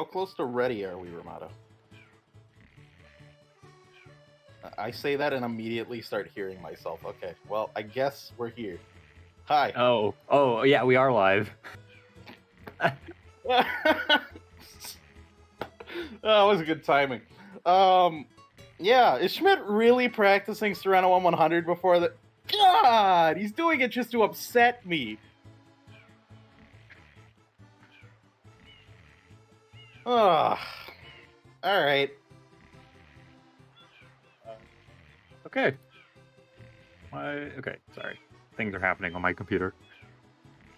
How close to ready are we, Ramada? I say that and immediately start hearing myself. Okay, well, I guess we're here. Hi. Oh, yeah, we are live. That was good timing. Yeah, is Schmidt really practicing Serena 100 before the... God, he's doing it just to upset me. Ugh. All right. Okay. Okay, sorry. Things are happening on my computer.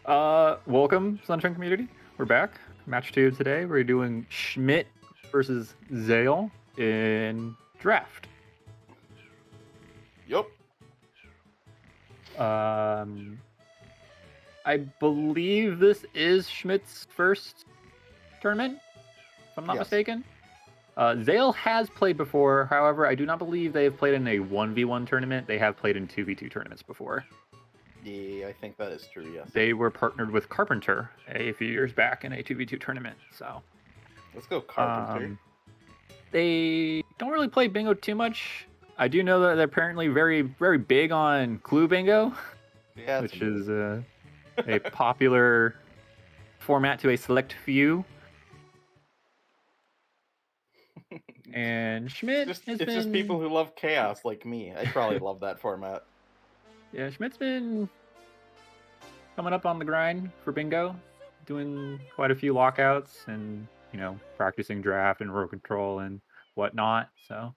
Welcome, Sunshine Community. We're back. Match 2 today. We're doing Schmidt versus Zale in draft. Yup. I believe this is Schmidt's first tournament, if I'm not mistaken. Zale has played before. However, I do not believe they have played in a 1v1 tournament. They have played in 2v2 tournaments before. Yeah, I think that is true, yes. They were partnered with Carpenter a few years back in a 2v2 tournament. So let's go Carpenter. They don't really play bingo too much. I do know that they're apparently very, very big on clue bingo, yeah, which is a popular format to a select few. And Schmidt it's just people who love chaos like me. I probably love that format. Yeah, Schmidt's been coming up on the grind for bingo, doing quite a few lockouts and, practicing draft and row control and whatnot. So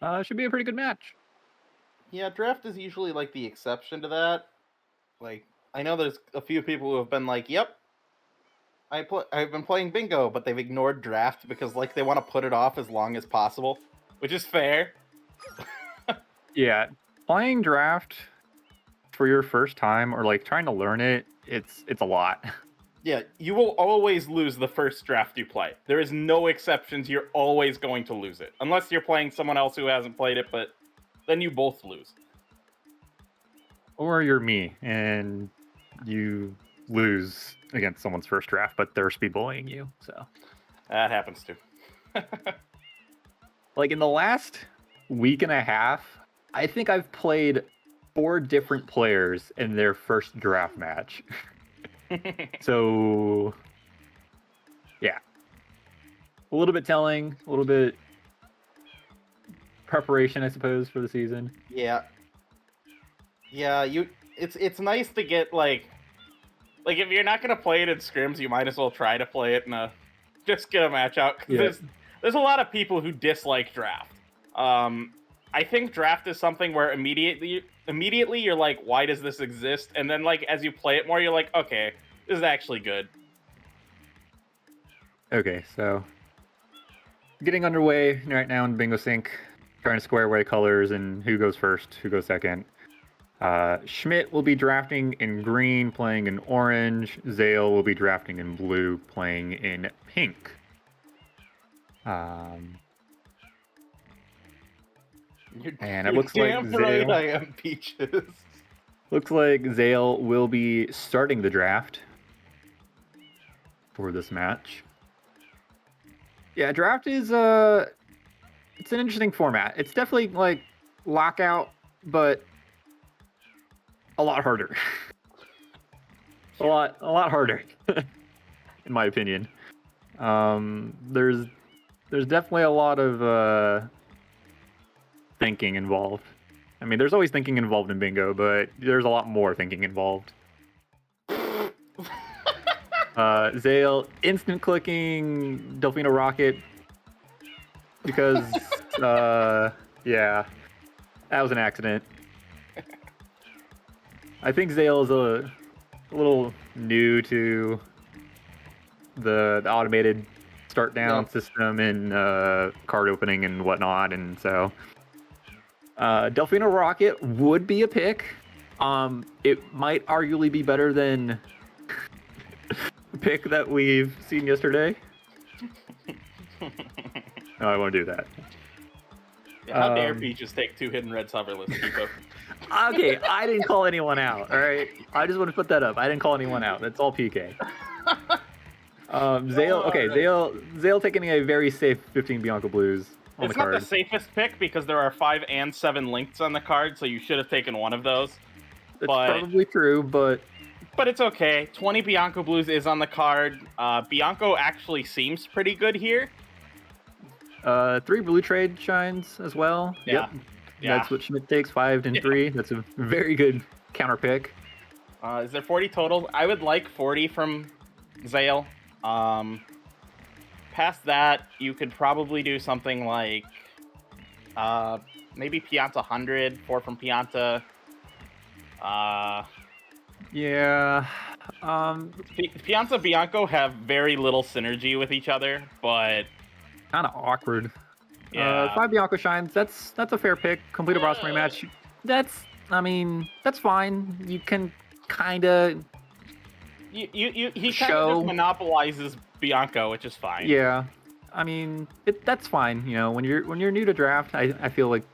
it should be a pretty good match. Yeah, draft is usually like the exception to that. Like, I know there's a few people who have been like, yep, I've been playing bingo, but they've ignored draft because like they want to put it off as long as possible, which is fair. Yeah, playing draft for your first time or like trying to learn it, it's a lot. Yeah, you will always lose the first draft you play. There is no exceptions. You're always going to lose it. Unless you're playing someone else who hasn't played it, but then you both lose. Or you're me and you lose against someone's first draft, but they're speed bullying you, so. That happens too. Like in the last week and a half, I think I've played 4 different players in their first draft match. So, yeah. A little bit telling, a little bit preparation, I suppose, for the season. Yeah. Yeah, it's nice to get like if you're not gonna play it in scrims, you might as well try to play it in just get a match out. Yeah. There's a lot of people who dislike draft. I think draft is something where immediately you're like, why does this exist? And then like as you play it more, you're like, okay, this is actually good. Okay, so getting underway right now in Bingo Sync, trying to square away colors and who goes first, who goes second. Schmidt will be drafting in green, playing in orange. Zale will be drafting in blue, playing in pink. And it looks like Zale. I am Peaches. Looks like Zale will be starting the draft for this match. Yeah, draft is it's an interesting format. It's definitely like lockout, but a lot harder. a lot harder, in my opinion. There's definitely a lot of thinking involved. I mean, there's always thinking involved in bingo, but there's a lot more thinking involved. Zale instant clicking Delfino Rocket because yeah, that was an accident. I think Zale is a little new to the automated start down system and card opening and whatnot, and so Delfino Rocket would be a pick. It might arguably be better than the pick that we've seen yesterday. No, I won't do that. Yeah, how dare Peaches take 2 hidden reds hoverless, Chico? Okay, I didn't call anyone out, all right? I just want to put that up. I didn't call anyone out. That's all PK. Zale. Okay, Alright. Zale taking a very safe 15 Bianco Blues on It's the not the card. safest pick because there are 5 and 7 links on the card, so you should have taken one of those. That's But probably true, but it's okay. 20 Bianco Blues is on the card. Bianco actually seems pretty good here. 3 blue trade shines as well. Yeah. Yep. Yeah. That's what Schmidt takes, 5 and Yeah. 3. That's a very good counter pick. Is there 40 total? I would like 40 from Zale. Past that, you could probably do something like maybe Pianta 100, 4 from Pianta. Yeah. Pianta Bianco have very little synergy with each other, but Kind of awkward. yeah. 5 Bianco shines. That's a fair pick. Complete a boss match. I mean, that's fine. You can kind of. He kind of Show. just monopolizes Bianco, which is fine. Yeah. I mean, that's fine. You know, when you're new to draft, I feel like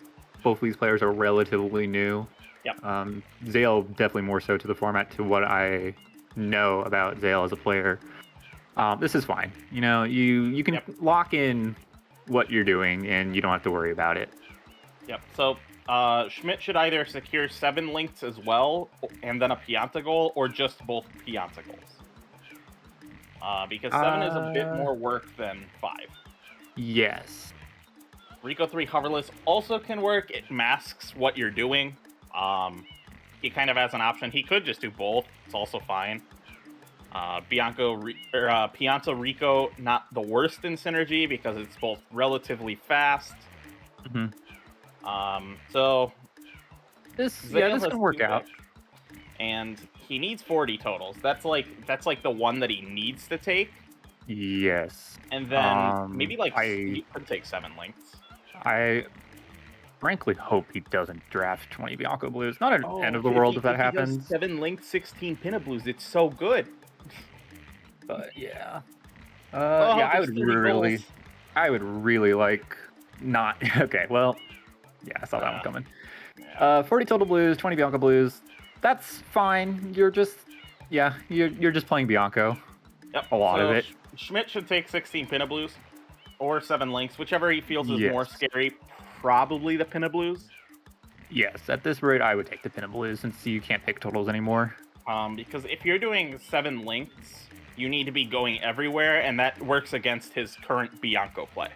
both of these players are relatively new. Yep. Zale definitely more so to the format, to what I know about Zale as a player. This is fine. You know, you can lock in what you're doing and you don't have to worry about it. Yep. So Schmidt should either secure 7 links as well, and then a Pianta goal, or just both Pianta goals. Because 7 is a bit more work than 5. Yes. Rico 3 hoverless also can work. It masks what you're doing. He kind of has an option. He could just do both. It's also fine. Pianta Rico, not the worst in synergy because it's both relatively fast. Mm-hmm. So this Zale can work out. And he needs 40 totals. That's like the one that he needs to take. Yes. And then maybe he could take 7 links. I frankly hope he doesn't draft 20 Bianco Blues. Not an end of the world if that happens. 7 links, 16 Pinna Blues. It's so good. But yeah. Yeah, I would really like not. Okay, well, yeah, I saw that one coming. 40 total blues, 20 Bianco Blues. That's fine. You're just playing Bianco. Yep. A lot of it. Schmidt should take 16 Pinna Blues or 7 links, whichever he feels is more Yes. scary. Probably the Pinna Blues. Yes, at this rate, I would take the Pinna Blues since you can't pick totals anymore. Because if you're doing 7 links, you need to be going everywhere, and that works against his current Bianco play.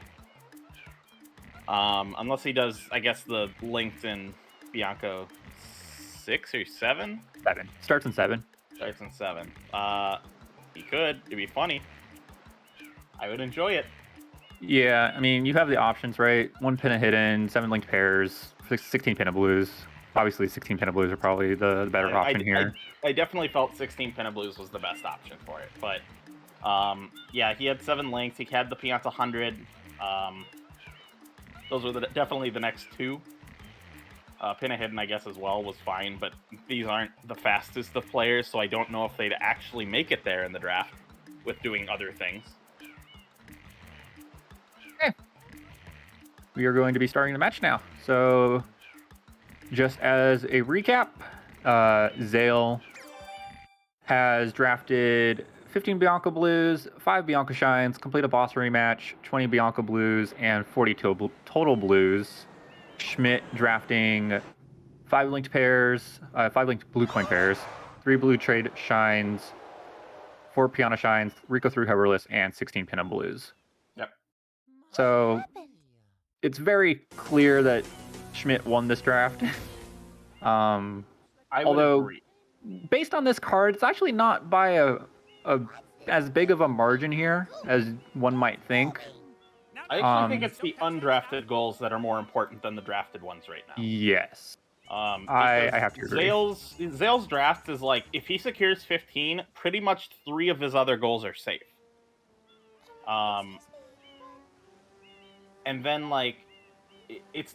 Unless he does, I guess, the linked in Bianco 6 or 7? 7. Starts in 7. Starts in 7. He could. It'd be funny. I would enjoy it. Yeah, I mean, you have the options, right? 1 Pinna hidden, 7 linked pairs, 16 Pinna Blues. Obviously, 16 Pinna Blues are probably the better option here. I definitely felt 16 Pinna Blues was the best option for it. But, yeah, he had 7 links. He had the Pianta 100. Those were definitely the next 2. Pinna hidden, I guess, as well was fine. But these aren't the fastest of players, so I don't know if they'd actually make it there in the draft with doing other things. Okay. We are going to be starting the match now. So, just as a recap, Zale has drafted 15 Bianco Blues, 5 Bianco Shines, complete a boss rematch, 20 Bianco Blues, and 40 total Blues. Schmidt drafting 5 linked pairs, 5 linked blue coin pairs, 3 blue trade shines, 4 Piano Shines, Rico 3 hoverless, and 16 Pinna Blues. Yep. So it's very clear that Schmidt won this draft. Although, agree. Based on this card, it's actually not by a as big of a margin here as one might think. I actually think it's the undrafted goals that are more important than the drafted ones right now. Yes. I have to agree. Zale's draft is like, if he secures 15, pretty much 3 of his other goals are safe. And then like,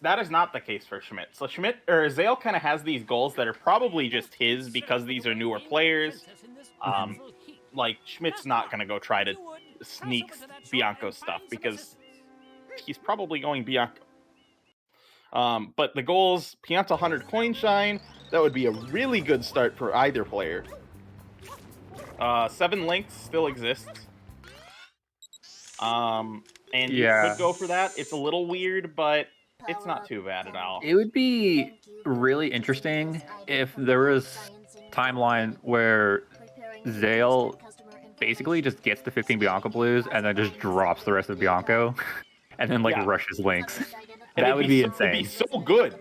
that is not the case for Schmidt. So Zale kind of has these goals that are probably just his because these are newer players. Like Schmidt's not gonna go try to sneak Bianco stuff because he's probably going Bianco. But the goals, Pianta 100 coin shine, that would be a really good start for either player. 7 links still exists. And you could Yeah. go for that. It's a little weird, but it's not too bad at all. It would be really interesting if there was timeline where Zale basically just gets the 15 Bianco Blues and then just drops the rest of Bianco and then like Yeah, rushes Lynx. and That would be it'd be insane. so good,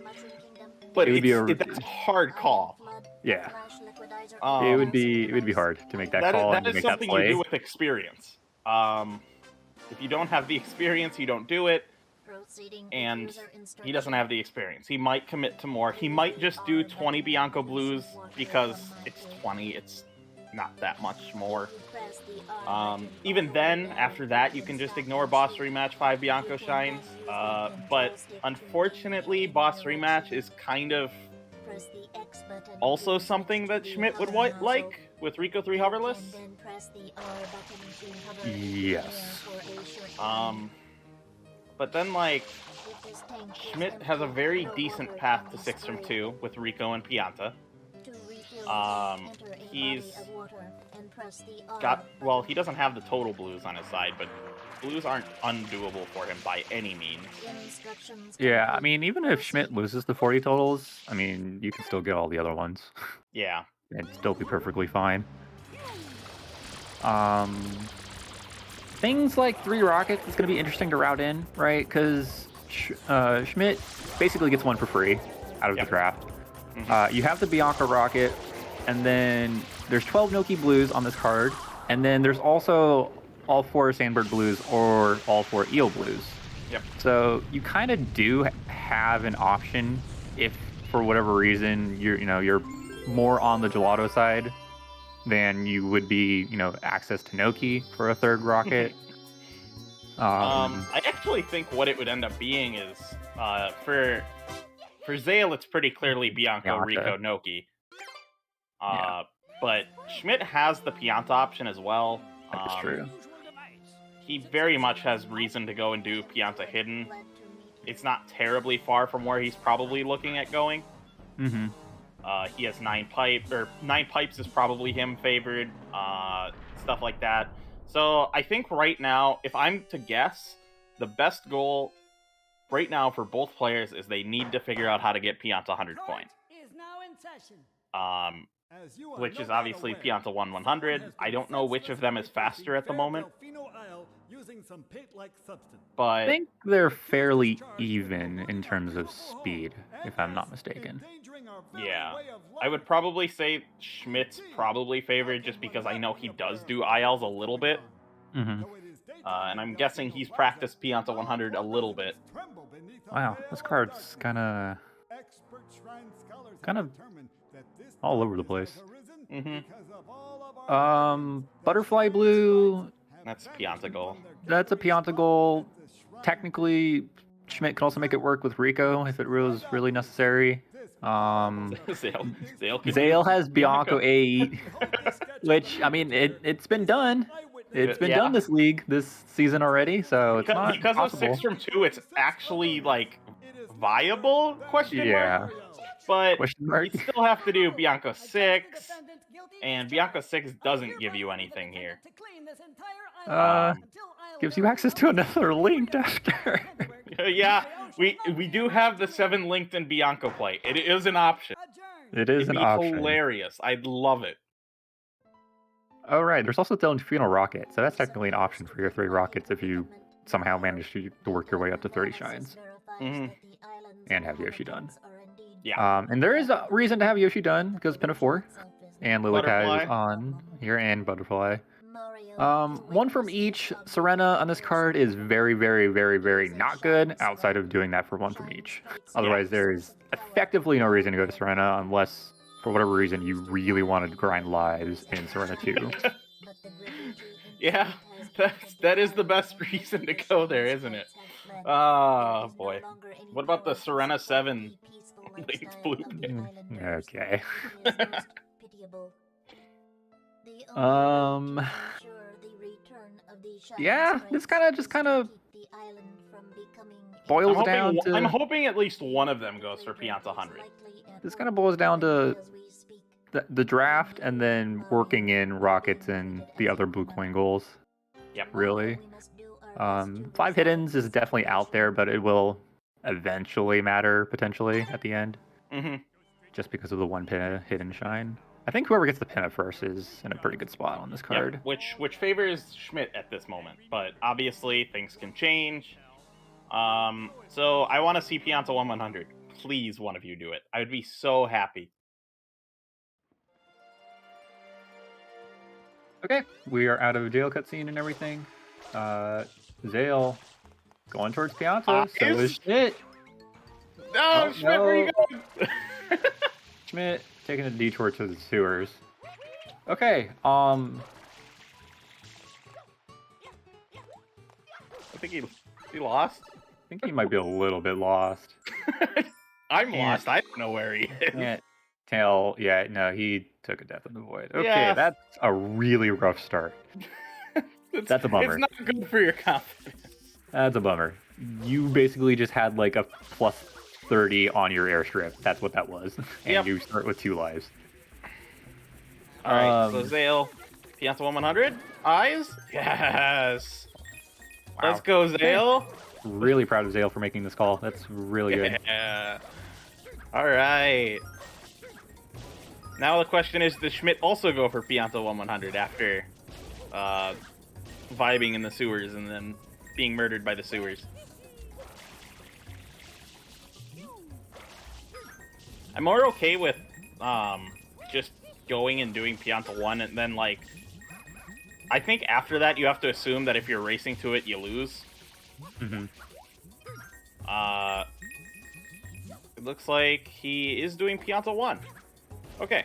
but It would be that's a hard call. yeah. Um, It would be hard to make that call that and is make that something you do play. with experience. If you don't have the experience, you don't do it. And he doesn't have the experience. He might commit to more. He might just do 20 Bianco Blues because it's 20. It's not that much more. Even then, after that, you can just ignore boss rematch 5 Bianco Shines. But unfortunately, boss rematch is kind of also something that Schmidt would like with Rico 3 hoverless. Yes. But then, like, Schmidt has a very decent path to 6 from 2 with Rico and Pianta. He's got, well, he doesn't have the total blues on his side, but blues aren't undoable for him by any means. Yeah, I mean, even if Schmidt loses the 40 totals, I mean, you can still get all the other ones. Yeah. And still be perfectly fine. Things like 3 rockets is going to be interesting to route in, right? Because Schmidt basically gets one for free out of the draft. You have the Bianca rocket, and then there's 12 Noki blues on this card, and then there's also all 4 Sandbird blues or all 4 Eel blues. Yep. So you kind of do have an option if, for whatever reason, you're more on the gelato side than you would be, access to Noki for a 3rd rocket. I actually think what it would end up being is for Zale, it's pretty clearly Bianco, Rico, Noki. But Schmidt has the Pianta option as well. That's true. He very much has reason to go and do Pianta hidden. It's not terribly far from where he's probably looking at going. Mm-hmm. He has 9 pipes is probably him favored, stuff like that. So I think right now, if I'm to guess, the best goal right now for both players is they need to figure out how to get Pianta 100 coin. Which is obviously Pianta 100. I don't know which of them is faster at the moment. But I think they're fairly even in terms of speed, if I'm not mistaken. Yeah. I would probably say Schmidt's probably favored just because I know he does do ILs a little bit. Mm-hmm. And I'm guessing he's practiced Pianta 100 a little bit. Wow, this card's kind of all over the place. Butterfly blue. That's Pianta goal. That's a Pianta goal. Technically, Schmidt can also make it work with Rico if it was really necessary. Zale has Bianco 8, which, I mean, it's been done. It's been done this season already, so it's not because impossible. Of 6 from 2, it's actually, like, viable, question mark? But you still have to do Bianco 6, and Bianco 6 doesn't give you anything here. Gives you access to another linked after. Yeah, we do have the 7 linked in Bianco play. It is an option. It'd be option. Hilarious. I'd love it. Oh, right. There's also still Funeral Rocket, so that's technically an option for your 3 rockets if you somehow manage to work your way up to 30 shines. Mm-hmm. And have Yoshi done. Yeah. And there is a reason to have Yoshi done because Pinafore and Lillicad is on here and Butterfly. One from each. Serena on this card is very, very, very, very not good outside of doing that for 1 from each. Otherwise, there is effectively no reason to go to Serena unless, for whatever reason, you really wanted to grind lives in Serena 2. Yeah, that is the best reason to go there, isn't it? Oh, boy. What about the Serena 7 linked blue pick? Okay. Yeah, this kind of boils down to... I'm hoping at least one of them goes for Pianta 100. This kind of boils down to the draft and then working in rockets and the other blue coin goals. Yep. Really. 5 hiddens is definitely out there, but it will eventually matter potentially at the end, Hmm. just because of the 1 pinna hidden shine. I think whoever gets the pinna first is in a pretty good spot on this Yep, card. which favors Schmidt at this moment, but obviously things can change. So I want to see Pianta 100. Please, one of you do it. I would be so happy. Okay, we are out of jail cutscene and everything. Zale going towards Pianta, so is Is Schmidt. no, Oh Schmidt, where you no, going? Schmidt taking a detour to the sewers. Okay, I think he lost. I think he might be a little bit lost. I'm Can't lost. I don't know where he is. can't tell. Yeah, no, he took a death in the void. Okay, Yeah. that's a really rough start. That's a bummer. It's not good for your confidence. That's a bummer. You basically just had like a plus 30 on your airstrip. That's what that was. And Yep. you start with 2 lives. All right, so Zale, Pianta 100. Eyes? Yes. Wow. Let's go, Zale. Really proud of Zale for making this call. That's really good. Yeah. All right. Now the question is, does Schmidt also go for Pianta 100 after vibing in the sewers and then being murdered by the sewers? I'm more okay with just going and doing Pianta 1 and then, like, I think after that you have to assume that if you're racing to it, you lose. Mm-hmm. It looks like he is doing Pianta 1. Okay.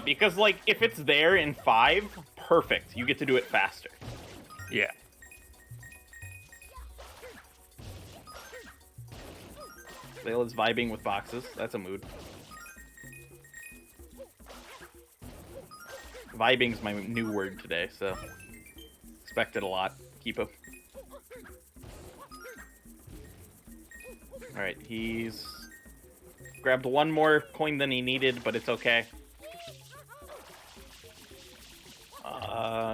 Because, like, if it's there in 5, perfect. You get to do it faster. Yeah. Zale is vibing with boxes. That's a mood. Vibing's my new word today, so expect it a lot. Keep up. Alright, he's grabbed 1 more coin than he needed, but it's okay.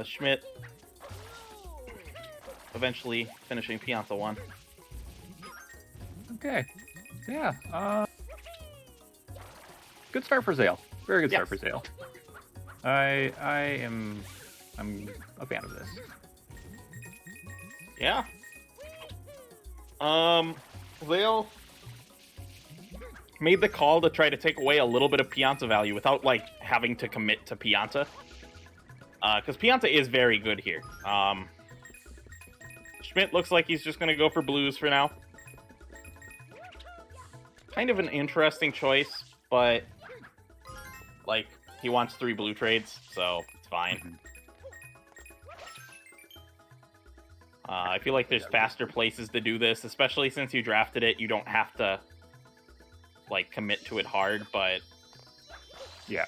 Schmidt eventually finishing Pianta 1. Okay. Yeah. Good start for Zale. Very good start for Zale. I'm a fan of this. Yeah. Zale made the call to try to take away a little bit of Pianta value without, like, having to commit to Pianta. Because Pianta is very good here. Schmidt looks like he's just going to go for blues for now. Kind of an interesting choice, but, like, he wants 3 blue trades, so it's fine. I feel like there's faster places to do this, especially since you drafted it. You don't have to, like, commit to it hard, but yeah.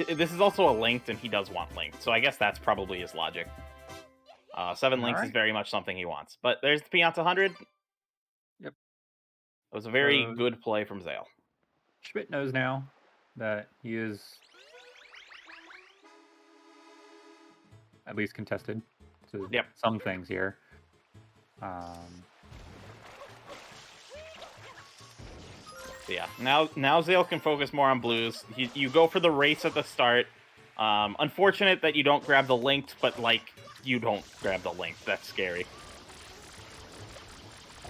This is also a linked, and he does want linked, so I guess that's probably his logic. 7 links is very much something he wants. But there's the Pianta 100. Yep. It was a very good play from Zale. Schmidt knows now that he is at least contested to some things here. Yeah, now Zale can focus more on blues. You go for the race at the start. Unfortunate that you don't grab the linked, but, like, you don't grab the linked. That's scary.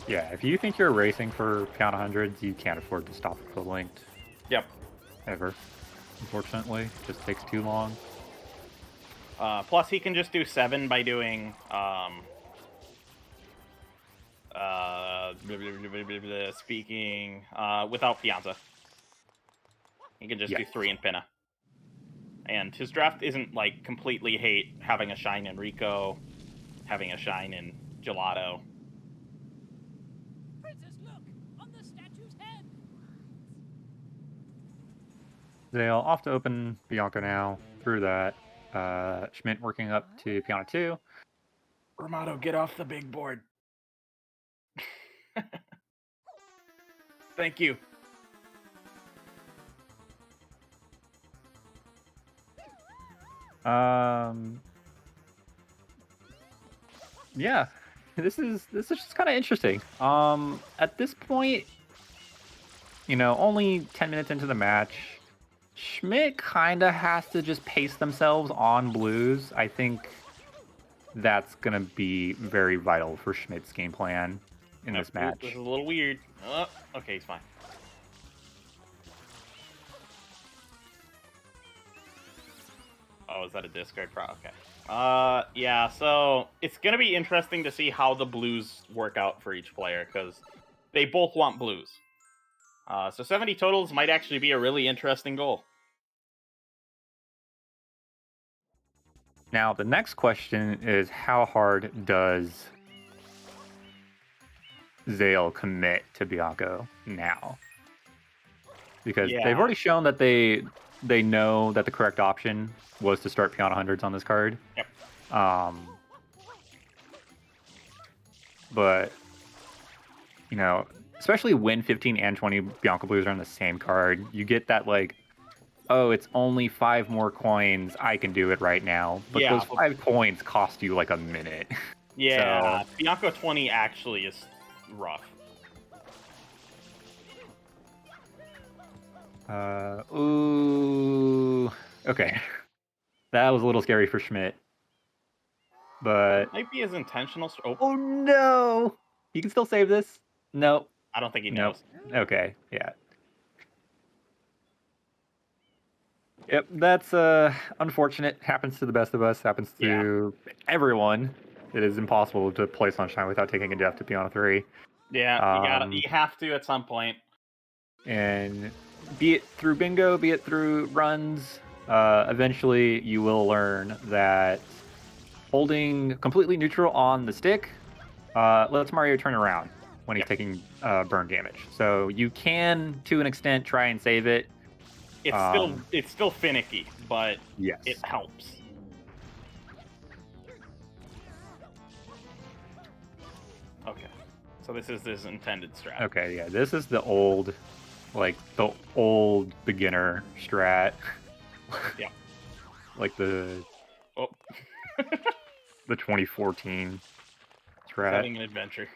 Yeah, if you think you're racing for Pianta 100s, you can't afford to stop for the linked. Yep. Ever. Unfortunately, it just takes too long. Plus, he can just do 7 by doing speaking without Pianta. He can just do 3 in Pinna. And his draft isn't, like, completely hate having a shine in Rico, having a shine in Gelato. Princess, look! On the statue's head! Zale off to open Bianca now. Through that. Schmidt working up to Pianta 2. Ramato, get off the big board. Thank you. Yeah, this is just kind of interesting. At this point, only 10 minutes into the match, Schmidt kind of has to just pace themselves on blues. I think that's gonna be very vital for Schmidt's game plan in Nope. this Ooh, this is match. a little weird. Okay, he's fine. Oh, is that a discard pro? Okay. Yeah, so it's gonna be interesting to see how the blues work out for each player, because they both want blues. So 70 totals might actually be a really interesting goal. Now, the next question is how hard does Zale commit to Bianco now? Because they've Yeah. already shown that they know that the correct option was to start Piano hundreds on this card. Yep. But especially when 15 and 20 Bianco blues are on the same card, you get that like, oh, it's only 5 more coins. I can do it right now. But Yeah, those 5 coins cost you like a minute. Yeah, Bianco 20 actually is rough. Ooh. Okay. That was a little scary for Schmidt. But It might be his intentional. oh no! He can still save this. Nope. I don't think he Nope. knows. Okay. Yeah. Yep. That's unfortunate. Happens to the best of us. Happens to everyone. It is impossible to play Sunshine without taking a death to Piano 3. Yeah, you have to at some point. And be it through bingo, be it through runs, eventually you will learn that holding completely neutral on the stick lets Mario turn around when he's taking burn damage. So you can, to an extent, try and save it. It's still finicky, but yes, it helps. Okay, so this is his intended strat. Okay, yeah, this is the old beginner strat. Yeah. Like the 2014 strat. Having an adventure.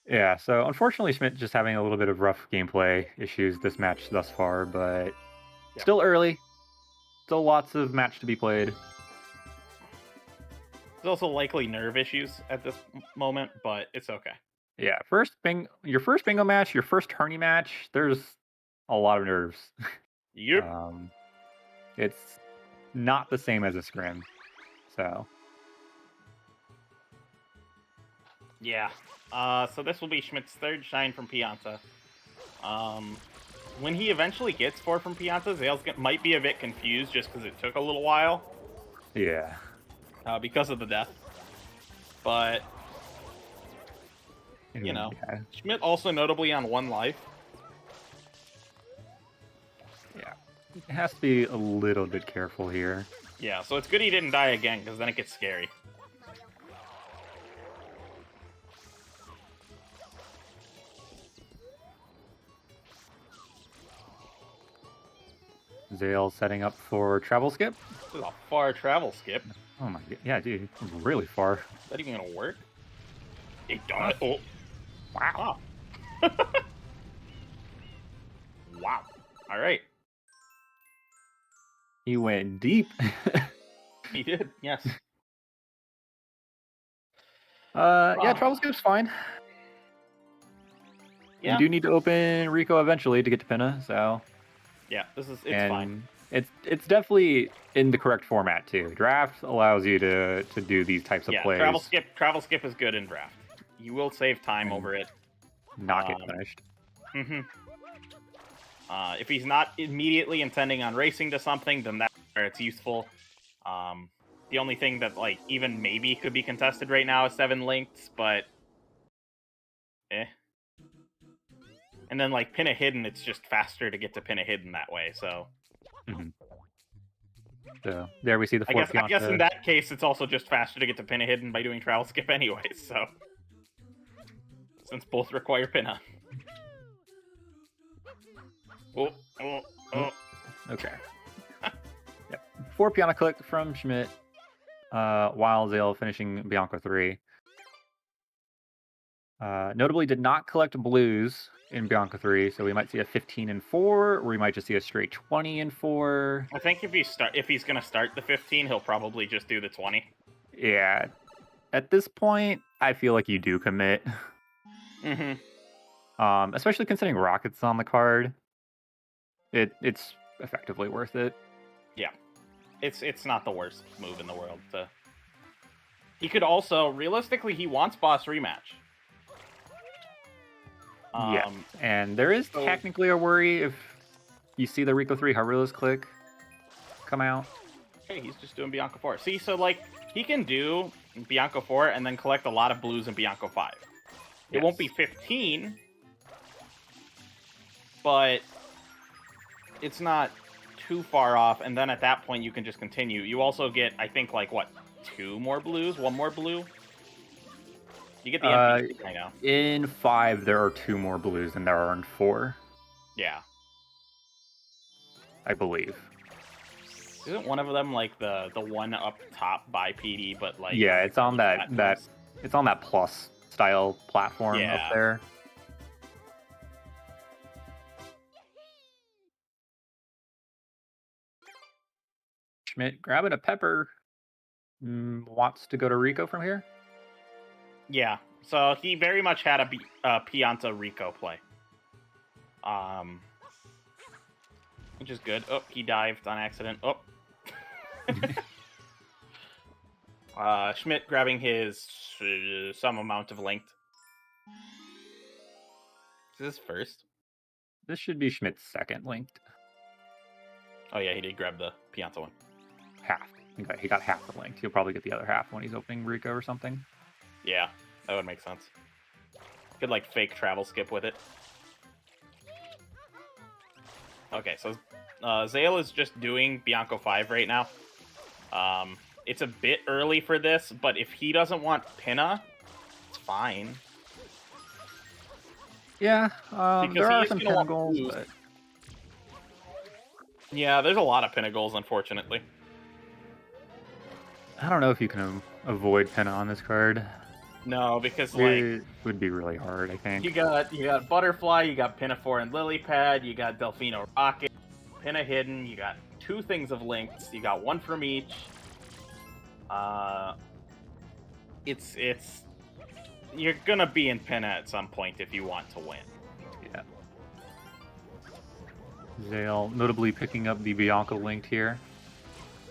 Yeah, so unfortunately Schmidt just having a little bit of rough gameplay issues this match thus far, but still early. Still lots of match to be played. There's also likely nerve issues at this moment, but it's okay. Yeah, your first bingo match, your first tourney match, there's a lot of nerves. Yep. It's not the same as a scrim. So yeah. So this will be Schmidt's third shine from Pianta. When he eventually gets 4 from Pianta, Zales might be a bit confused just because it took a little while. Yeah. Because of the death. But, Schmidt also notably on 1 life. Yeah. It has to be a little bit careful here. Yeah, so it's good he didn't die again, because then it gets scary. Zale setting up for travel skip. This is a far travel skip. Oh my god, yeah, dude, really far. Is that even gonna work? It does. Oh, wow. Wow. All right. He went deep. He did. Yes. Yeah, travel skip's fine. Yeah. You do need to open Rico eventually to get to Pinna, so. Yeah, it's fine. It's definitely in the correct format too. Draft allows you to do these types of plays. Travel skip is good in draft. You will save time over it. Not get punished. Mm-hmm. If he's not immediately intending on racing to something, then that's where it's useful. The only thing that even maybe could be contested right now is 7 links, but And then Pinna Hidden, it's just faster to get to Pinna Hidden that way. So. Mm-hmm. So there we see the 4 I guess in that case, it's also just faster to get to Pinna Hidden by doing travel skip anyways. So. Since both require Pinna. Oh. Okay. Yep. 4 piano click from Schmidt. while Zale finishing Bianco 3. Notably did not collect blues in Bianca 3, so we might see a 15 and 4, or we might just see a straight 20 and 4. I think if he's gonna start the 15, he'll probably just do the 20. Yeah. At this point, I feel like you do commit. Mm-hmm. Especially considering Rocket's on the card. It's effectively worth it. Yeah. It's not the worst move in the world. He could also, realistically, he wants boss rematch. Yeah, and there is technically a worry if you see the Rico 3 Harulus click come out. Hey, he's just doing Bianco 4. See, so, like, he can do Bianco 4 and then collect a lot of blues in Bianco 5. It won't be 15, but it's not too far off, and then at that point you can just continue. You also get, I think, like, what, 2 more blues? 1 more blue? You get the NPC, I know. In 5, there are 2 more blues than there are in 4. Yeah. I believe. Isn't one of them like the one up top by PD, but like yeah, it's on that it's on that plus style platform up there. Schmidt grabbing a pepper. Wants to go to Rico from here. Yeah, so he very much had a Pianta Rico play. Which is good. Oh, he dived on accident. Oh. Schmidt grabbing his some amount of linked. Is this first? This should be Schmidt's second linked. Oh yeah, he did grab the Pianta one. Half. He got half the linked. He'll probably get the other half when he's opening Rico or something. Yeah, that would make sense. Could like fake travel skip with it. Okay, so Zale is just doing Bianco 5 right now. It's a bit early for this, but if he doesn't want Pinna, it's fine. Yeah, because there are some Pinna goals, but... Yeah, there's a lot of Pinna goals, unfortunately. I don't know if you can avoid Pinna on this card. No, because it would be really hard, I think. You got Butterfly, you got Pinafore and Lily Pad, you got Delfino Rocket, Pinna Hidden, you got 2 things of links, you got 1 from each. It's you're gonna be in Pinna at some point if you want to win. Yeah. Zale notably picking up the Bianco linked here.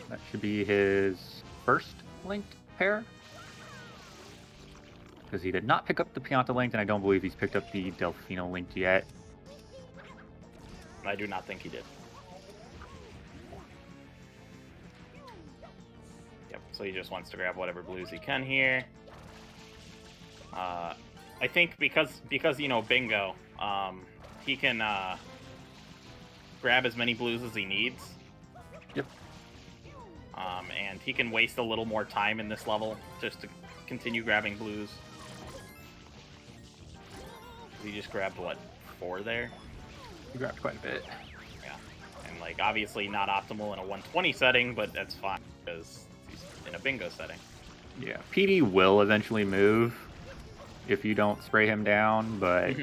That should be his first linked pair. Because he did not pick up the Pianta linked, and I don't believe he's picked up the Delfino linked yet. I do not think he did. Yep, so he just wants to grab whatever blues he can here. I think because you know Bingo, he can grab as many blues as he needs. Yep. And he can waste a little more time in this level just to continue grabbing blues. He just grabbed, what, 4 there? He grabbed quite a bit. Yeah. And, like, obviously not optimal in a 120 setting, but that's fine, because he's in a bingo setting. Yeah, PD will eventually move if you don't spray him down, but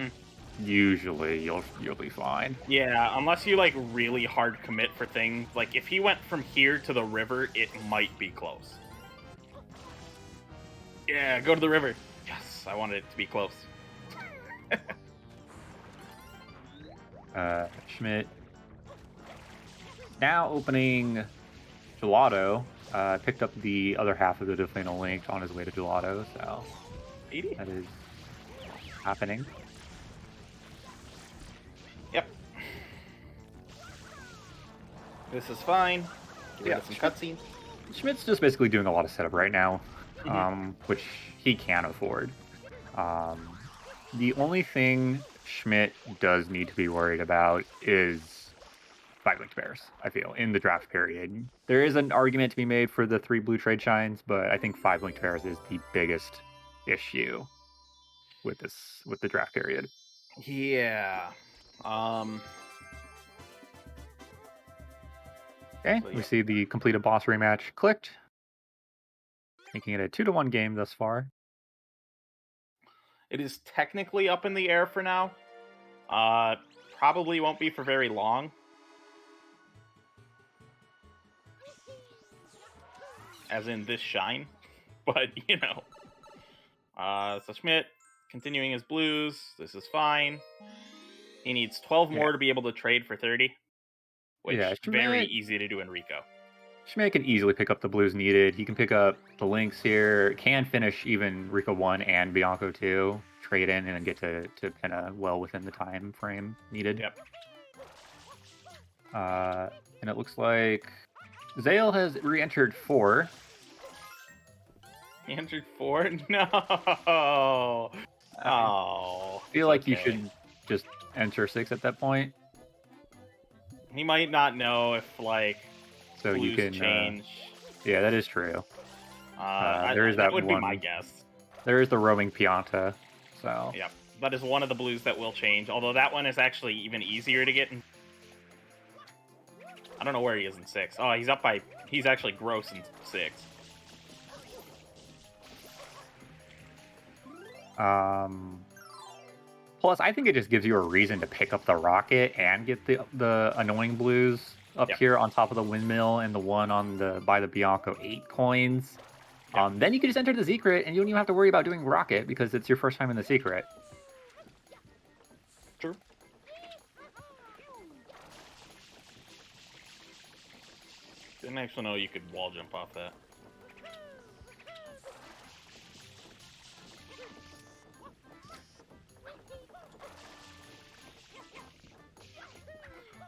usually you'll be fine. Yeah, unless you, like, really hard commit for things. Like, if he went from here to the river, it might be close. Yeah, go to the river. Yes, I wanted it to be close. Schmidt now opening Gelato. Picked up the other half of the Delfino link on his way to Gelato, so 80? That is happening. Yep. This is fine. Get some cutscenes. Schmidt's just basically doing a lot of setup right now, which he can afford. The only thing Schmidt does need to be worried about is 5 linked bears, I feel, in the draft period. There is an argument to be made for the 3 blue trade shines, but I think 5 linked bears is the biggest issue with the draft period. Yeah. Okay, we see the completed boss rematch clicked. making it a 2-1 game thus far. It is technically up in the air for now. Probably won't be for very long. As in this shine. But, you know. So Schmidt, continuing his blues. This is fine. He needs 12 more to be able to trade for 30. Which Yeah, is very Schmidt, easy to do in Rico. Schmidt can easily pick up the blues needed. He can pick up the links here, can finish even Rico 1 and Bianco 2, trade in, and then get to Pinna well within the time frame needed. Yep. And it looks like Zale has re-entered 4. He entered 4? No. Oh. I feel like you should just enter 6 at that point. He might not know if, like, So blues you can change. Yeah, that is true. There is that that would one. be my guess. There is the roaming Pianta. So Yep. That is one of the blues that will change, although that one is actually even easier to get in. I don't know where he is in 6. Oh, he's up by... He's actually gross in 6. Plus, I think it just gives you a reason to pick up the rocket and get the annoying blues up here on top of the windmill and the one on the by the Bianco 8 coins. Then you can just enter the secret and you don't even have to worry about doing rocket because it's your first time in the secret. True. Didn't actually know you could wall jump off that.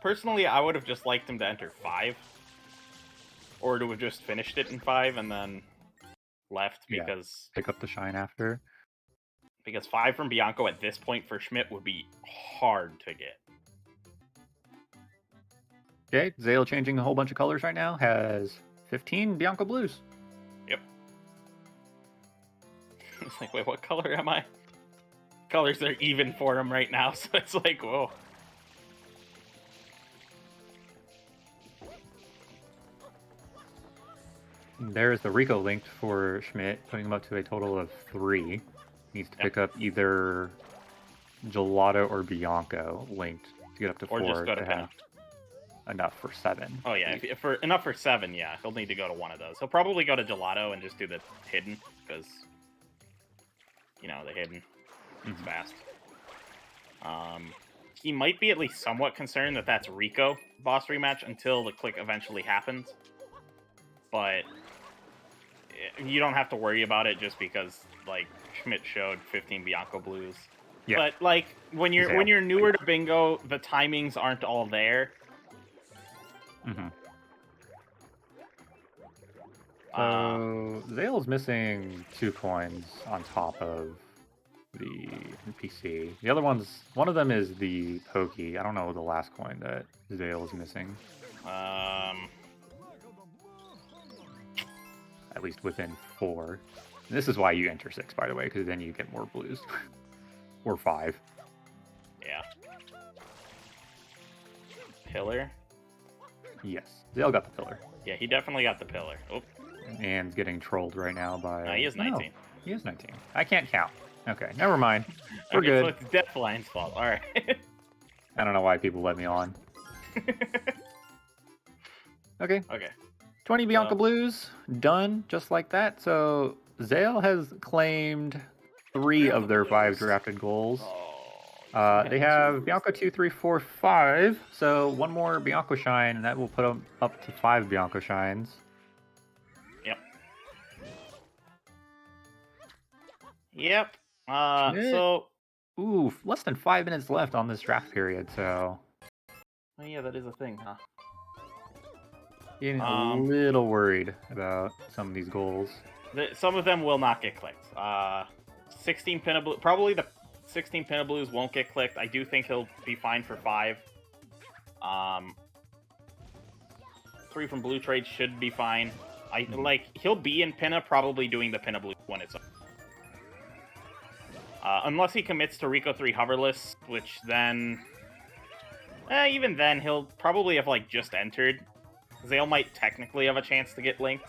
Personally, I would have just liked him to enter 5. Or to have just finished it in 5 and then left because... Pick up the shine after. Because 5 from Bianco at this point for Schmidt would be hard to get. Okay, Zale changing a whole bunch of colors right now. Has 15 Bianco blues. Yep. It's like, wait, what color am I? Colors are even for him right now, so it's like, whoa. There's the Rico linked for Schmidt, putting him up to a total of 3. Needs to pick up either Gelato or Bianco linked to get up to 4. Or just go to have Pinna. enough for 7. Oh yeah, if for enough for 7, yeah, he'll need to go to one of those. He'll probably go to Gelato and just do the hidden, because, you know, the hidden is fast. He might be at least somewhat concerned that that's Rico boss rematch until the click eventually happens. But you don't have to worry about it just because, like, Schmidt showed 15 Bianco blues. Yeah. But, like, when you're newer to bingo, the timings aren't all there. So Zale's missing 2 coins on top of the NPC. The other one of them is the Pokey. I don't know the last coin that Zale is missing. At least within 4. And this is why you enter 6, by the way, because then you get more blues. Or 5. Yeah. Pillar? Yes. Zale got the pillar. Yeah, he definitely got the pillar. Oh. And getting trolled right now by... he is 19. No, he is 19. I can't count. Okay, never mind. We're okay, good. So it's Deathline's fault. Alright. I don't know why people let me on. Okay. 20 Bianca blues, done, just like that. So Zale has claimed 3 of their 5 drafted goals. They have Bianco 2, 3, 4, 5. So 1 more Bianco shine, and that will put them up to 5 Bianco shines. Yep. So... Ooh, less than 5 minutes left on this draft period, so... Oh yeah, that is a thing, huh? Getting a little worried about some of these goals. Some of them will not get clicked. 16 Pinna Blue, probably the 16 Pinna Blues won't get clicked. I do think he'll be fine for 5. 3 from Blue Trade should be fine. He'll be in Pinna, probably doing the Pinna Blue when it's up. Unless he commits to Rico 3 hoverless, which then... even then, he'll probably have, just entered. Zale might technically have a chance to get linked.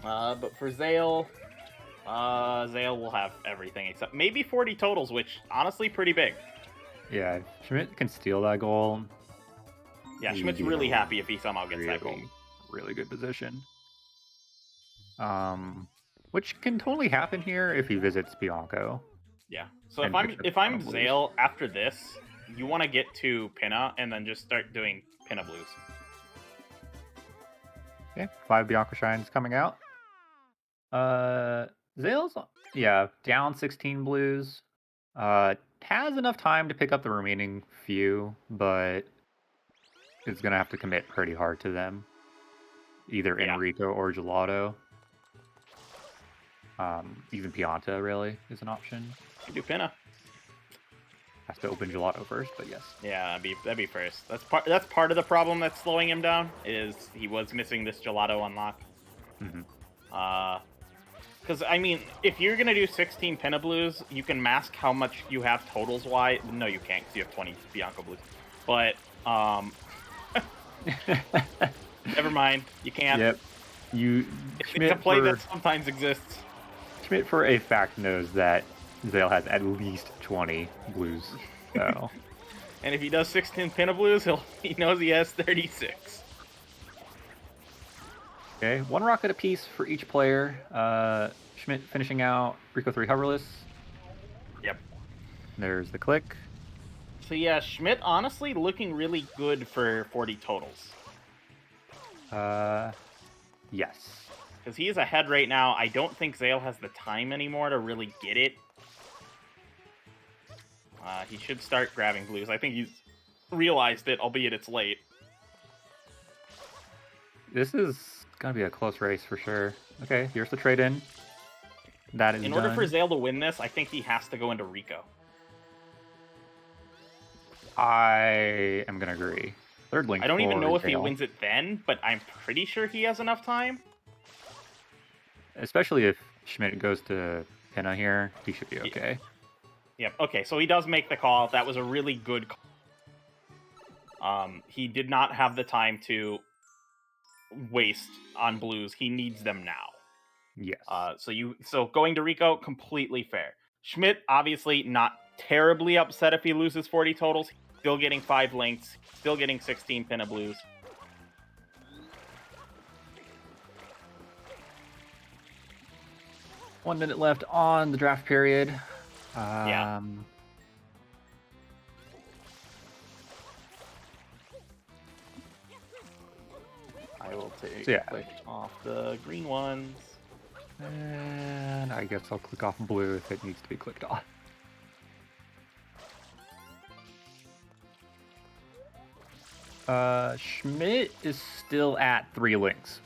But for Zale, Zale will have everything except maybe 40 totals, which honestly pretty big. Yeah, if Schmidt can steal that goal. Yeah, he'd Schmidt's be in really a happy if he somehow gets that goal. really good position. Which can totally happen here if he visits Bianco. Yeah. So And picks up if I'm Blues. Zale after this, you want to get to Pinna and then just start doing Pinna Blues. Okay, 5 Bianco Shines coming out. Zale's, down 16 Blues. Has enough time to pick up the remaining few, but is going to have to commit pretty hard to them. Either Yeah. Enrico or Gelato. Even Pianta, really, is an option. You do Pinna. Has to open Gelato first, but yes. Yeah, that'd be first. That's part of the problem that's slowing him down, is he was missing this Gelato unlock. Mm-hmm. Because, I mean, if you're going to do 16 Pinna Blues, you can mask how much you have totals-wise. No, you can't, because you have 20 Bianco Blues. But, never mind. You can't. Yep. It's a play that sometimes exists. Schmidt, for a fact, knows that Zale has at least 20 Blues. So. And if he does 16 Pinna Blues, he knows he has 36. Okay, 1 rocket apiece for each player. Schmidt finishing out Rico 3 hoverless. Yep. There's the click. So yeah, Schmidt honestly looking really good for 40 totals. Yes. Because he is ahead right now. I don't think Zale has the time anymore to really get it. He should start grabbing blues. I think he's realized it, albeit it's late. This is going to be a close race for sure. Okay, here's the trade-in. That is In order done. for Zale to win this, I think he has to go into Rico. I am going to agree. Third link. I don't even know if he Zale. wins it then, but I'm pretty sure he has enough time. Especially if Schmidt goes to Pinna here, he should be okay. Yep, okay, so he does make the call. That was a really good call. He did not have the time to waste on blues. He needs them now. Yes. So going to Rico, completely fair. Schmidt, obviously not terribly upset if he loses 40 totals. Still getting 5 links, still getting 16 Pinna Blues. One minute left on the draft period. Yeah. I will click off the green ones. And I guess I'll click off blue if it needs to be clicked off. Schmidt is still at 3 links,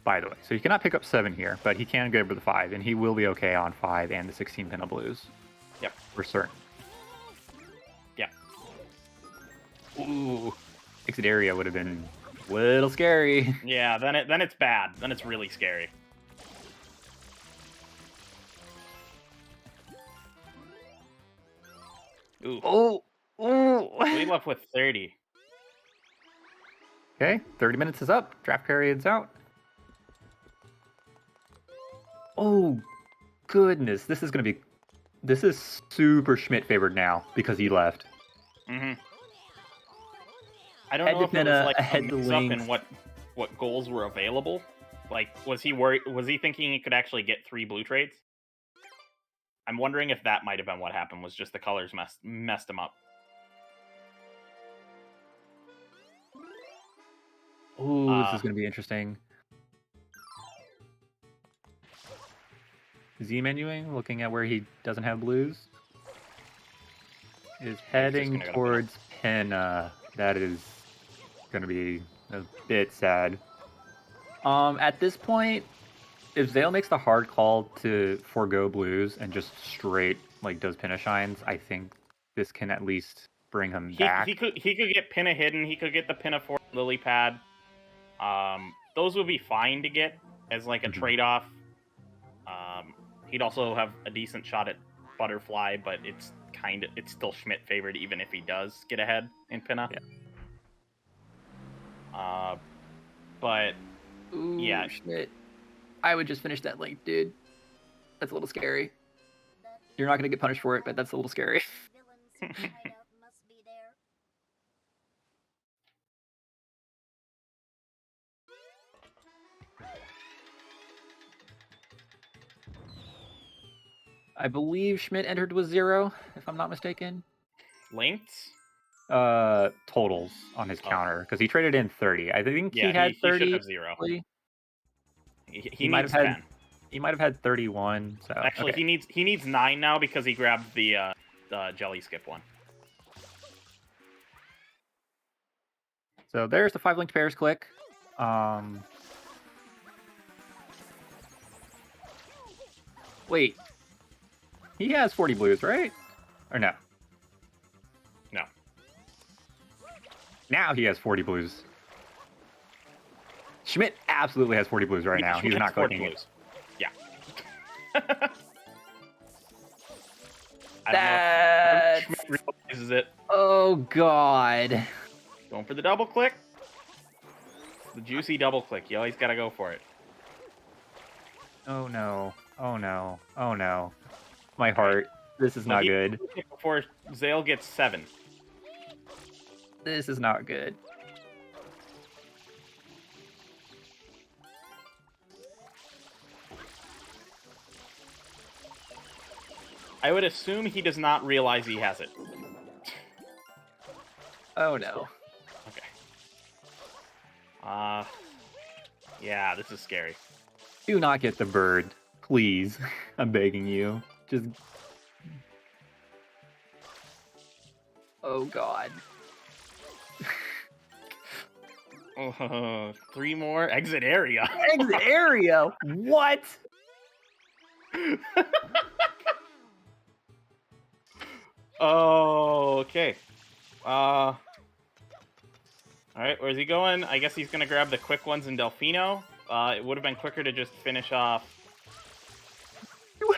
by the way. So he cannot pick up 7 here, but he can get over the 5, and he will be okay on 5 and the 16 Pinna Blues. Yep. For certain. Yep. Ooh. Exit area would have been a little scary. Yeah, then it's bad. Then it's really scary. Ooh. Oh. We left with 30. Okay, 30 minutes is up. Draft period's out. Oh, goodness. This is super Schmidt favored now because he left. Mm-hmm. I don't Head know to if it was Pinna, like a head to mix-up in links. what goals were available. Like, was he worried? Was he thinking he could actually get 3 blue trades? I'm wondering if that might have been what happened. Was just the colors messed him up. Ooh, this is going to be interesting. Z-menuing, looking at where he doesn't have blues. Is heading towards Pinna. That is going to be a bit sad. At this point, if Zale makes the hard call to forego blues and just straight does Pinna shines, I think this can at least bring him back. He could get Pinna hidden. He could get the Pinna 4 lily pad. Those would be fine to get as like a trade-off. He'd also have a decent shot at Butterfly, but it's still Schmidt favored even if he does get ahead in Pinna. Yeah. But Ooh, yeah, Schmidt. I would just finish that link, dude. That's a little scary. You're not gonna get punished for it, but that's a little scary. Villain's hideout must be there. I believe Schmidt entered with 0, if I'm not mistaken. Linked? Totals on his Oh. counter because he traded in 30. I think Yeah, he had he 30. should have 0. He might needs have had 10. He might have had 31. So Actually, okay. he needs 9 now because he grabbed the jelly skip one. So there's the 5 linked pairs click. Wait. He has 40 blues, right? Or no? No. Now he has 40 blues. Schmidt absolutely has 40 blues right Yeah, now. Schmidt He's not has 40 clicking it. blues. Yeah. I That's... don't know if Schmidt realizes it. Oh, God. Going for the double click. The juicy double click. You always gotta go for it. Oh, no. Oh, no. Oh, no. My heart. This is not good. Before Zale gets 7. This is not good. I would assume he does not realize he has it. Oh, no. Okay. Yeah, this is scary. Do not get the bird. Please. I'm begging you. Just... Oh, God. 3 more. Exit area. Exit area? What? Oh, okay. Alright, where's he going? I guess he's gonna grab the quick ones in Delfino. It would have been quicker to just finish off. Oh,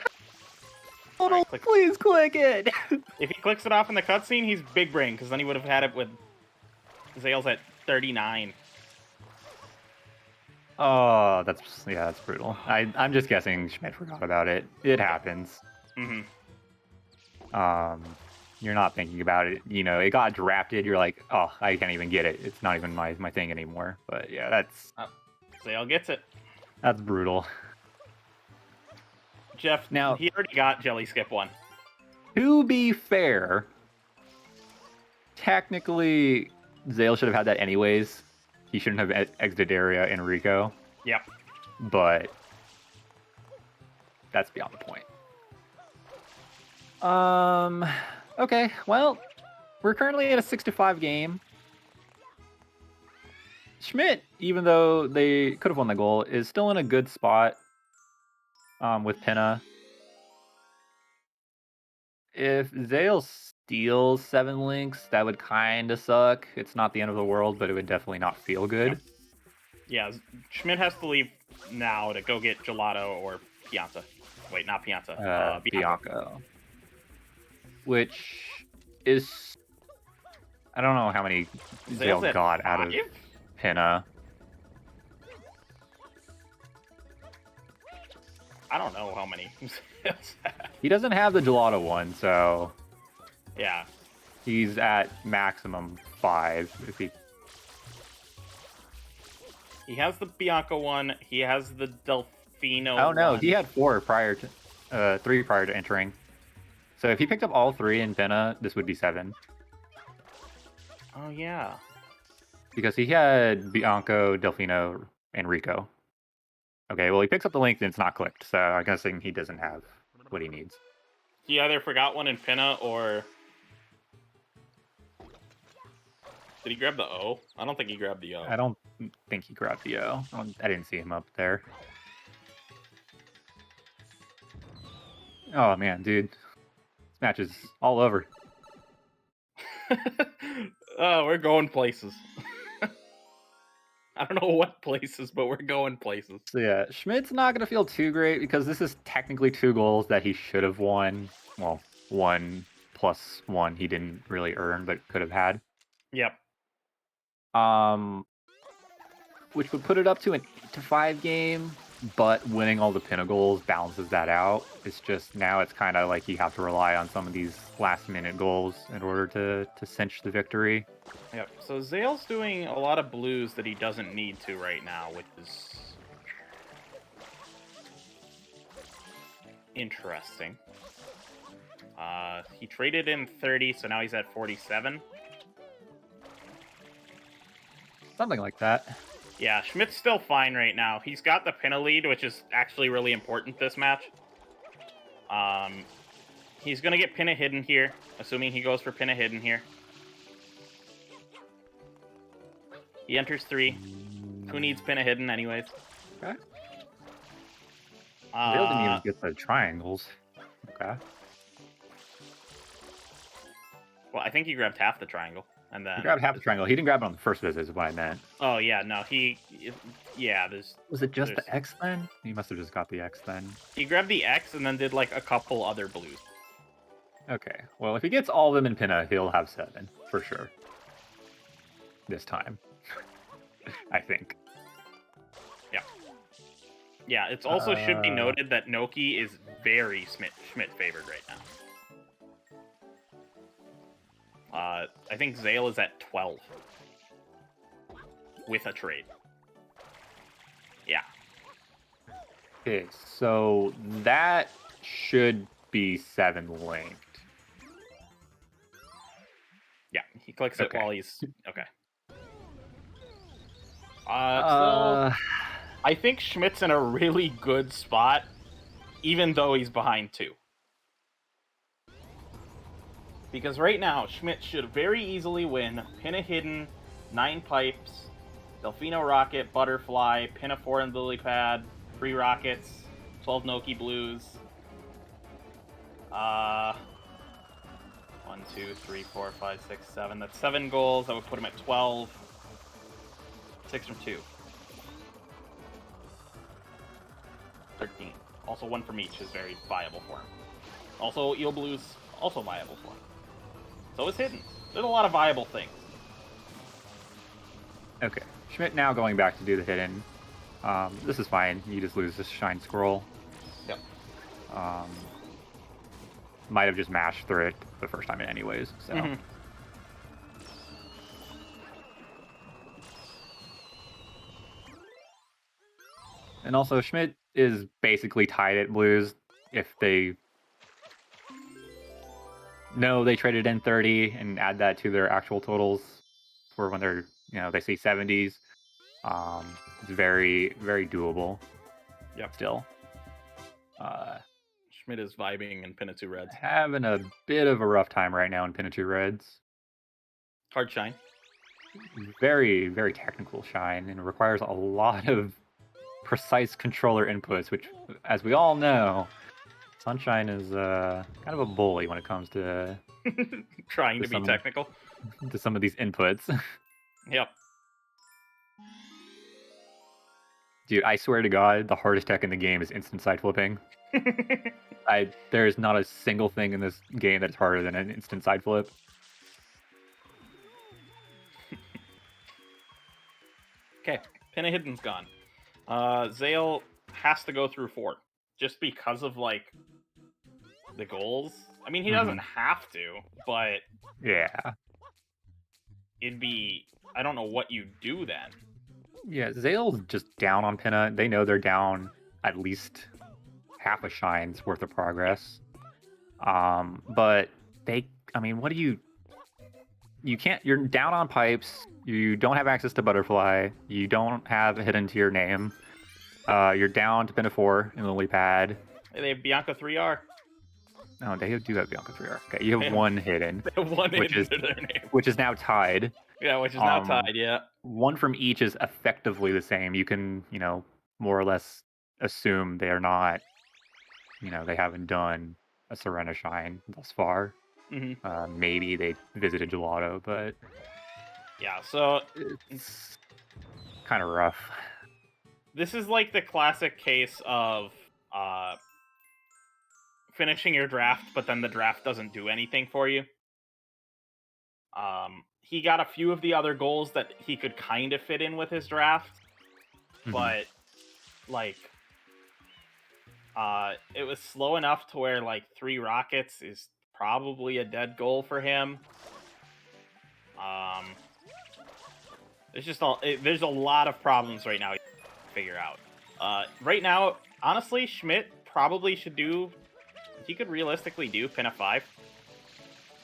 Alright, click. please click it. If he clicks it off in the cutscene, he's big brain, because then he would have had it with Zale's at 39. Oh, that's brutal. I'm just guessing Schmidt forgot about it. It happens. Mm-hmm. You're not thinking about it. You know, it got drafted. You're like, oh, I can't even get it. It's not even my thing anymore. But yeah, Zale gets it. that's brutal. Jeff, Now- he already got Jelly Skip 1. To be fair, technically, Zale should have had that anyways. He shouldn't have exited area Enrico. Yep. But that's beyond the point. Okay, well, we're currently at a 6-5 game. Schmidt, even though they could have won the goal, is still in a good spot with Pinna. If Zale steals 7 links, that would kind of suck. It's not the end of the world, but it would definitely not feel good. Yeah, Schmidt has to leave now to go get Gelato or Pianta. Wait, not Pianta. Bianco. Which is... I don't know how many Zale Zale's at got out of 5? Pinna. I don't know how many. He doesn't have the Gelato one, so Yeah. he's at maximum 5 if he... He has the Bianca one. He has the Delfino Oh no, one. he had 4 prior to 3 prior to entering. So if he picked up all 3 in Pinna, this would be 7. Oh, yeah. Because he had Bianco, Delfino, and Rico. Okay, well he picks up the link and it's not clicked, so I'm guessing he doesn't have what he needs. He either forgot one in Pinna or... Did he grab the O? I don't think he grabbed the O. I don't think he grabbed the O. I didn't see him up there. Oh man, dude. This match is all over. Oh, we're going places. I don't know what places, but we're going places. So yeah, Schmidt's not going to feel too great because this is technically 2 goals that he should have won. Well, 1 plus 1 he didn't really earn, but could have had. Yep. Which would put it up to an 8-5 game. but winning all the pinnacles balances that out. It's just now it's kind of like you have to rely on some of these last minute goals in order to cinch the victory. Yep. So Zale's doing a lot of blues that he doesn't need to right now, which is interesting. He traded in 30, so now he's at 47. Something like that. Yeah, Schmidt's still fine right now. He's got the pinna lead, which is actually really important this match. He's gonna get pinna hidden here, assuming he goes for pinna hidden here. He enters 3. Who needs pinna hidden anyways? Okay. Zale didn't even get the triangles. Okay. Well, I think he grabbed half the triangle, and then He grabbed half the triangle. He didn't grab it on the first visit, is what I meant. Oh yeah, no, yeah. Was it just there's- the X then? He must have just got the X then. He grabbed the X and then did like a couple other blues. Okay. Well, if he gets all of them in pinna, he'll have 7 for sure. This time, I think. Yeah, it's also should be noted that Noki is very Schmidt favored right now. I think Zale is at 12 with a trade. Yeah. Okay, so that should be 7 linked. Yeah, he clicks it Okay. while he's okay. So I think Schmidt's in a really good spot, even though he's behind 2. Because right now, Schmidt should very easily win Pinna Hidden, 9 Pipes, Delfino Rocket, Butterfly, Pinna 4 and Lily Pad, 3 Rockets, 12 Noki Blues. 1, 2, 3, 4, 5, 6, 7. That's 7 goals. That would put him at 12. 6 from 2. 13. Also 1 from each is very viable for him. Also, Eel Blues, also viable for him. So is Hidden. There's a lot of viable things. Okay. Schmidt now going back to do the hidden. This is fine. You just lose this Shine Scroll. Yep. Might have just mashed through it the first time in anyways, so. Mhm. And also, Schmidt is basically tied at blues if they know they traded in 30 and add that to their actual totals for when they're, they see 70s. It's very, very doable. Yep. Still. Schmidt is vibing in Pinna 2 Reds. Having a bit of a rough time right now in Pinna 2 Reds. Hard Shine. Very, very technical Shine, and requires a lot of precise controller inputs, which, as we all know, Sunshine is kind of a bully when it comes to Trying to be some- technical. some of these inputs. Yep. Dude, I swear to God, the hardest tech in the game is instant side flipping. There is not a single thing in this game that's harder than an instant side flip. Okay, Pinna Hidden's gone. Zale has to go through 4. Just because of, like, the goals. I mean, he doesn't have to, but Yeah. it'd be... I don't know what you do then. Yeah, Zale's just down on Pinna. They know they're down at least half a Shine's worth of progress. But what do you can't, you're down on pipes, you don't have access to Butterfly, you don't have a hidden to your name, you're down to Pinna 4 in Lily Pad. They have Bianca 3R. No, they do have Bianca 3R. Okay, you have one hidden, They have 1 Which hidden is- to their name. which is now tied. Yeah, which is now Um, tied, yeah. One from each is effectively the same. You can, more or less assume they are not, they haven't done a Serena Shine thus far. hmm Maybe they visited Gelato, but Yeah, so it's kind of rough. this is like the classic case of finishing your draft, but then the draft doesn't do anything for you. He got a few of the other goals that he could kind of fit in with his draft, Mhm. but like It was slow enough to where like 3 rockets is probably a dead goal for him. There's a lot of problems right now to figure out. Right now, honestly, Schmidt probably should do. He could realistically do pin a 5.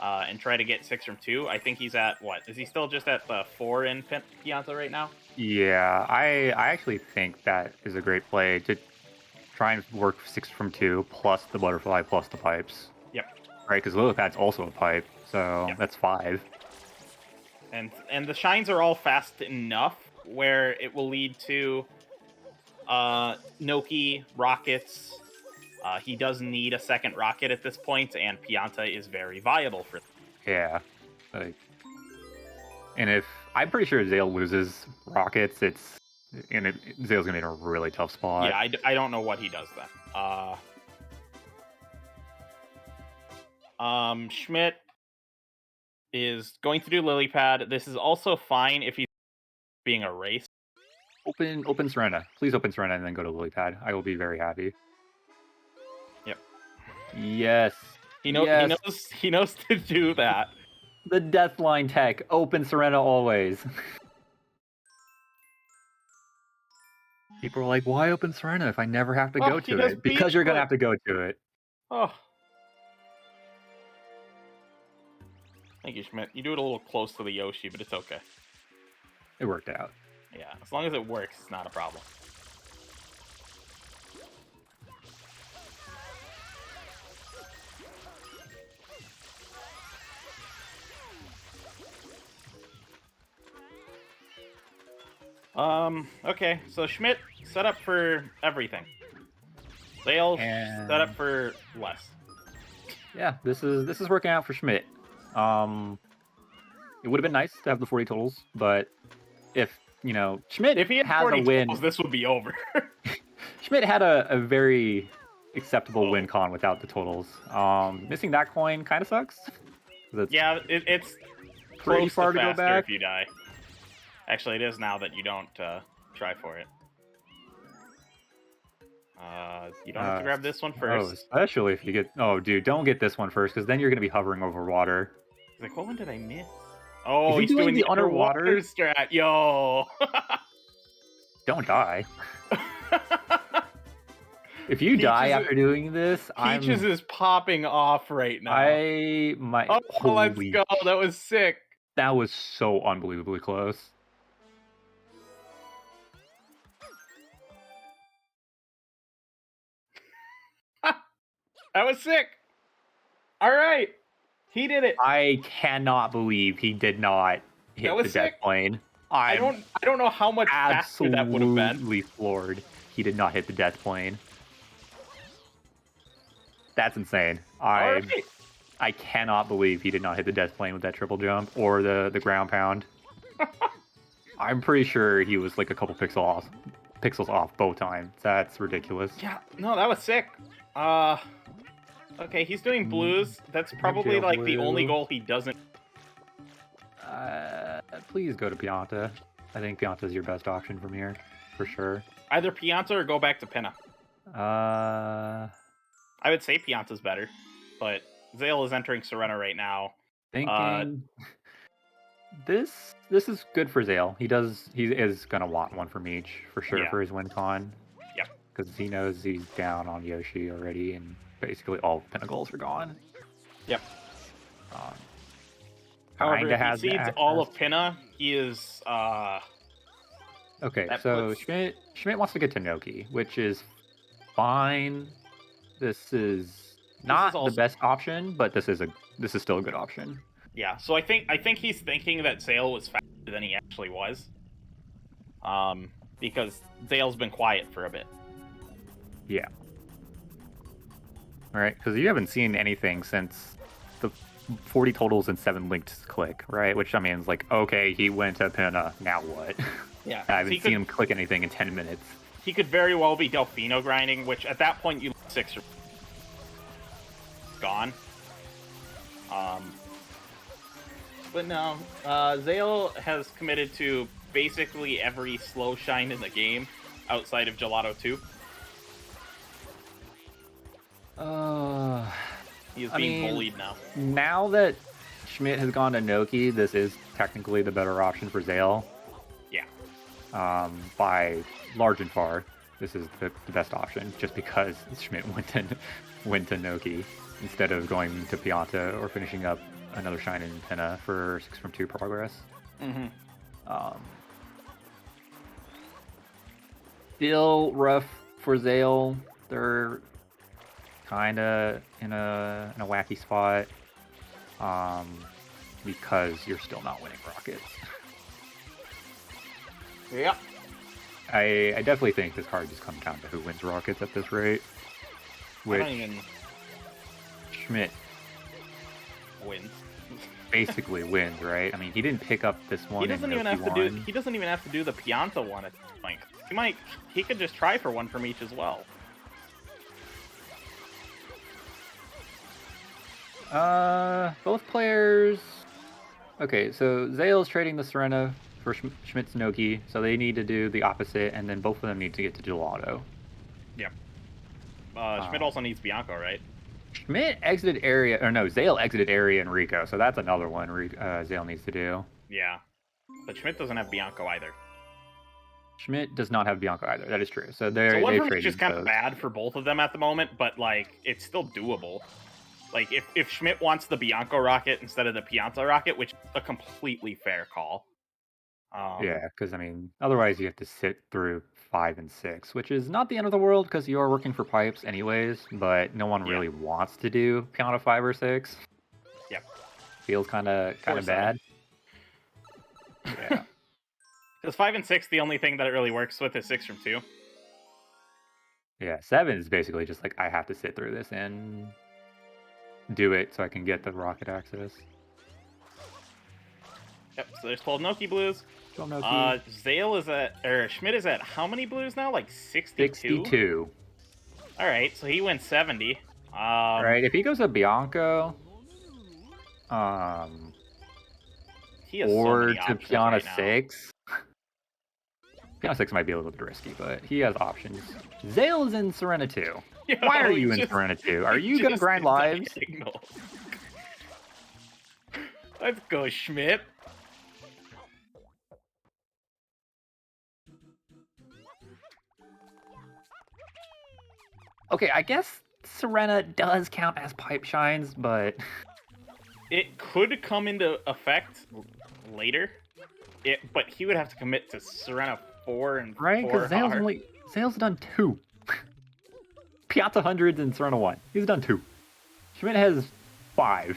And try to get 6 from 2. I think he's at what? Is he still just at the 4 in Pianta right now? Yeah, I actually think that is a great play to try and work 6 from 2 plus the butterfly plus the pipes. Yep. Right, because lily pad's also a pipe, so Yep. that's 5. And the shines are all fast enough where it will lead to Noki rockets. He does need a second rocket at this point, and Pianta is very viable for. Yeah, like, and if I'm pretty sure Zale loses rockets, Zale's gonna be in a really tough spot. Yeah, I don't know what he does then. Schmidt is going to do lily pad. This is also fine if he's being erased. Open Serena. Please open Serena and then go to lily pad. I will be very happy. Yep. Yes. He Yes. knows to do that. The Deathline tech. Open Serena always. People are like, why open Serena if I never have to go he to does it? Because you're going to have to go to it. Oh. Thank you, Schmidt. You do it a little close to the Yoshi, but it's okay. It worked out. Yeah, as long as it works, it's not a problem. Okay, so Schmidt set up for everything. Zale And- set up for less. Yeah, this is working out for Schmidt. It would have been nice to have the 40 totals, but if Schmidt If he had has 40 a win, totals, this would be over. Schmidt had a very acceptable win con without the totals. Missing that coin kind of sucks. Yeah, it's Pretty close far to to go faster back. if you die. Actually, it is now that you don't try for it. You don't have to grab this one Oh, first. especially if you get. Oh, dude, don't get this one first, because then you're gonna be hovering over water. He's like, what one did I miss? Oh, Is he he's doing doing the the underwater? underwater strat. Yo. Don't die. If you die Peaches after doing this, Peaches is popping off right now. I might. Oh, let's holy, go. That was sick. that was so unbelievably close. That was sick. All right. He did it. I cannot believe he did not hit That was the death sick. plane. I don't know how much faster that would have been. Absolutely floored. He did not hit the death plane. That's insane. All right. I cannot believe he did not hit the death plane with that triple jump or the ground pound. I'm pretty sure he was like a couple pixels off both times. That's ridiculous. Yeah. No, that was sick. Okay, he's doing blues. That's probably Jail like the only blue. goal he doesn't. Please go to Pianta. I think Pianta's your best option from here, for sure. Either Pianta or go back to Pinna. Uh, I would say Pianta's better, but Zale is entering Serena right now. thinking this is good for Zale. He is gonna want one from each for sure Yeah. for his win con. Yep. Because he knows he's down on Yoshi already, and basically all the pinnacles are gone. Yep. Um, However, kinda if he has the seeds all of access. Pinna, he is Okay, That so puts- Schmidt wants to get to Noki, which is fine. This is not also- the best option, but this is still a good option. yeah. So I think he's thinking that Zale was faster than he actually was. Because Zale's been quiet for a bit. Yeah. All right, because you haven't seen anything since the 40 totals and 7 linked click, right? Which I mean is like, okay, he went to Pinna, now what? Yeah. I haven't he seen could, him click anything in 10 minutes. He could very well be Delfino grinding, which at that point you lose 6 or gone. But no, Zale has committed to basically every slow shine in the game outside of Gelato 2. He is I being mean, bullied now. now that Schmidt has gone to Noki, this is technically the better option for Zale. Yeah. By large and far, this is the best option, just because Schmidt went to Noki instead of going to Pianta or finishing up another Shine in Pinna for 6 from 2 progress. Mm-hmm. Still rough for Zale. They're kind of in a wacky spot because you're still not winning Rockets. Yep. I definitely think this card just comes down to who wins Rockets at this rate. I Which don't even Schmidt win. basically wins, right? I mean, he didn't pick up this one. He doesn't even have to do. He doesn't even have to do the Pianta one at this point. He could just try for one from each as well. Both players. Okay, so Zale's trading the Serena for Schmidt's Noki, so they need to do the opposite, and then both of them need to get to Gelato. Yep. Schmidt also needs Bianco, right? Schmidt exited area, or no, Zale exited area in Rico, so that's another one Zale needs to do. Yeah. But Schmidt doesn't have Bianco either. Schmidt does not have Bianco either. That is true. So So one they've from each traded is kind of those. bad for both of them at the moment, but like it's still doable. Like if Schmidt wants the Bianco rocket instead of the Pianta rocket, which is a completely fair call. Yeah, because I mean, otherwise you have to sit through 5 and 6, which is not the end of the world because you are working for pipes anyways. But no one really wants to do Piano 5 or 6. Yep. Feels kind of bad. Yeah. Because 5 and 6, the only thing that it really works with is 6 from 2. Yeah, 7 is basically just like I have to sit through this and do it so I can get the rocket access. Yep. So there's 12 Noki blues. 12 Noki. Zale is Schmidt is at how many blues now? Like 62? 62. All right, so he wins 70. Right, if he goes to Bianco, he has or so many to options Piana right now. 6. Piana 6 might be a little bit risky, but he has options. Zale is in Serena 2. Why are you in Serena 2? Are you going to grind lives? Let's go, Schmidt. Okay, I guess Serena does count as pipe shines, but it could come into effect later. But he would have to commit to Serena 4 and right, because Zale's done 2. Piazza hundreds and Serena 1. He's done 2. Schmidt has 5.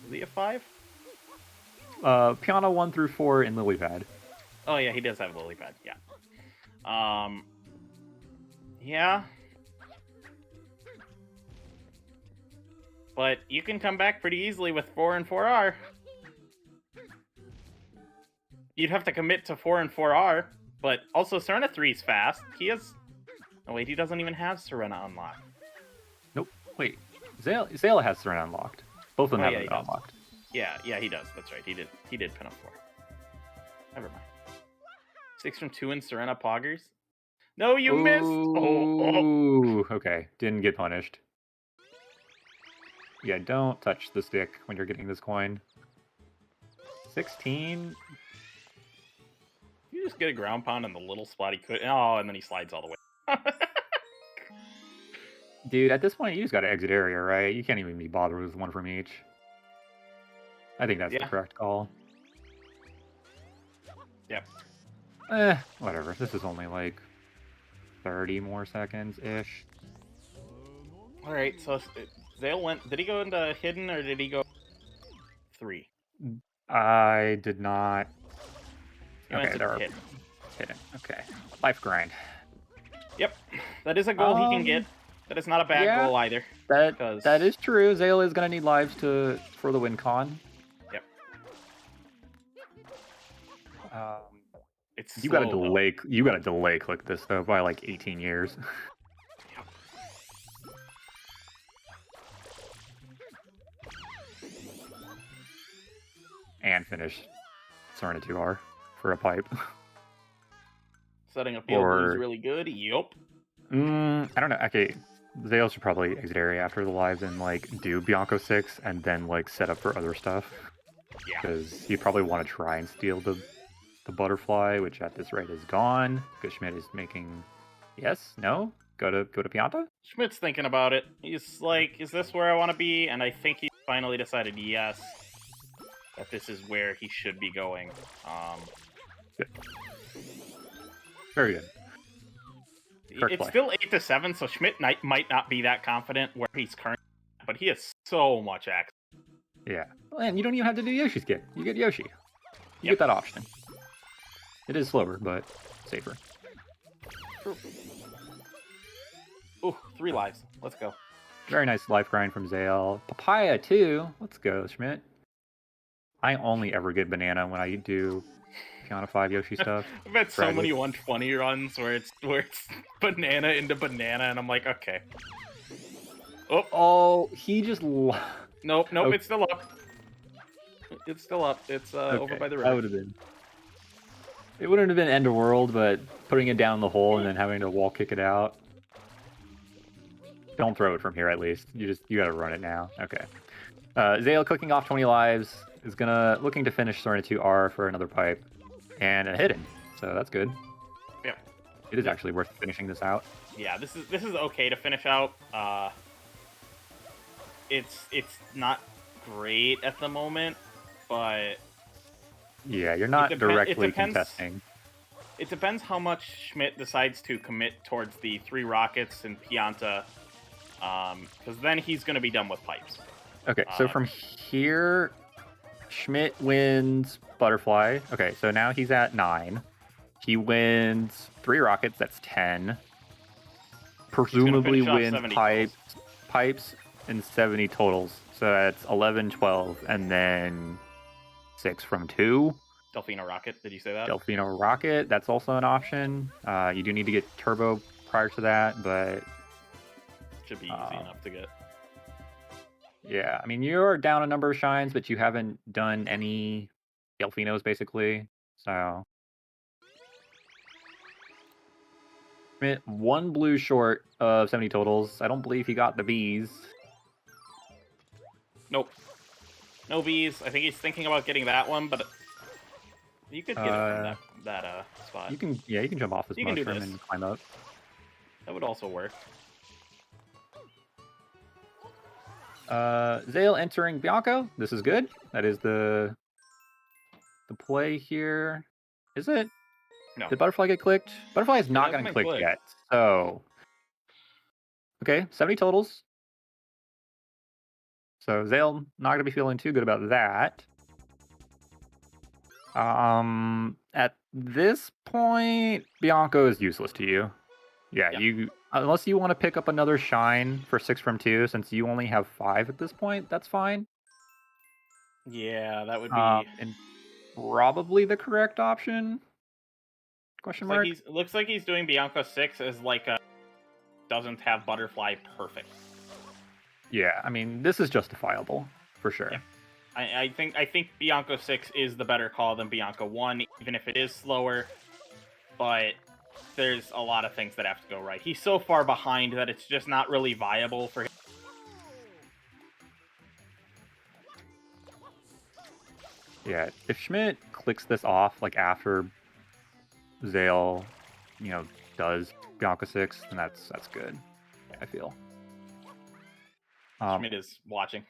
Is he a 5? Piano 1 through 4 in Lily Pad. Oh yeah, he does have Lily Pad. Yeah. Yeah. But you can come back pretty easily with 4 and 4R. You'd have to commit to 4 and 4R, but also Serena 3 is fast. He has... Oh wait, he doesn't even have Serena unlocked. Nope. Wait. Zale has Serena unlocked. Both of them have it unlocked. Yeah, he does. That's right. He did pin up 4. Never mind. 6 from 2 in Serena Poggers. No, you missed! Oh. Okay. Didn't get punished. Yeah, don't touch the stick when you're getting this coin. 16? You just get a ground pound in the little spot he could... Oh, and then he slides all the way. Dude, at this point, you just gotta exit area, right? You can't even be bothered with one from each. I think that's the correct call. Yep. Whatever. This is only like 30 more seconds-ish. Alright, so Zale went... Did he go into Hidden, or did he go 3? I did not... Okay, they're hidden. Okay. Life grind. Yep. That is a goal he can get. That is not a bad goal either. That is true. Zale is going to need lives for the win con. Yep. It's you got to delay click this though by like 18 years. Yep. And finish Serena 2R for a pipe. Setting up field is really good. Yup. I don't know. Okay. Zale should probably exit area after the lives and like do Bianco 6 and then like set up for other stuff. Yeah. Because he'd probably want to try and steal the butterfly, which at this rate is gone. Because Schmidt is making yes, no, go to Pianta. Schmidt's thinking about it. He's like, is this where I want to be? And I think he finally decided yes, that this is where he should be going. Good. Very good. Correct It's play. still 8-7, so Schmidt might not be that confident where he's currently, but he has so much access. Yeah, and you don't even have to do Yoshi's kit. You get Yoshi. You Yep. get that option. It is slower, but safer. Ooh, 3 lives. Let's go. Very nice life grind from Zale. Papaya too. Let's go, Schmidt. I only ever get banana when I do Piano 5 Yoshi stuff. I've had so Tragic. many 120 runs where it's banana into banana, and I'm like, okay. Oh, he just. Nope, Okay. it's still up. It's still up. It's over by the river. That would have been. It wouldn't have been end of world, but putting it down the hole and then having to wall kick it out. Don't throw it from here, at least. You gotta run it now. Okay. Zale clicking off 20 lives is looking to finish Serena 2R for another pipe and a hidden. So that's good. Yeah. It is actually worth finishing this out. Yeah, this is okay to finish out. It's not great at the moment, but Yeah, you're not directly contesting. It depends how much Schmidt decides to commit towards the 3 rockets and Pianta, because then he's going to be done with pipes. Okay, so from here, Schmidt wins Butterfly. Okay, so now he's at 9. He wins 3 rockets, that's 10. Presumably wins pipes and 70 totals. So that's 11, 12, and then 6 from 2. Delfino Rocket, did you say that? Delfino Rocket, that's also an option. You do need to get Turbo prior to that, but... Should be easy enough to get. Yeah, I mean, you're down a number of shines, but you haven't done any Delfinos, basically. So... Schmidt, 1 blue short of 70 totals. I don't believe he got the bees. Nope. No bees. I think he's thinking about getting that one, but you could get it from that spot. You can jump off this mushroom and climb up. That would also work. Zale entering Bianco. This is good. That is the play here. Is it? No. Did Butterfly get clicked? Butterfly is not going to click yet. So, okay, 70 totals. So Zale not going to be feeling too good about that. At this point, Bianco is useless to you. Yeah, you unless you want to pick up another shine for 6 from 2, since you only have 5 at this point, that's fine. Yeah, that would be and probably the correct option. Question mark. Looks like he's doing Bianco 6 as like a doesn't have Butterfly perfect. Yeah, I mean this is justifiable for sure. Yeah. I think Bianco 6 is the better call than Bianco 1, even if it is slower. But there's a lot of things that have to go right. He's so far behind that it's just not really viable for him. Yeah, if Schmidt clicks this off like after Zale, does Bianca 6, then that's good. I feel. Schmidt is watching.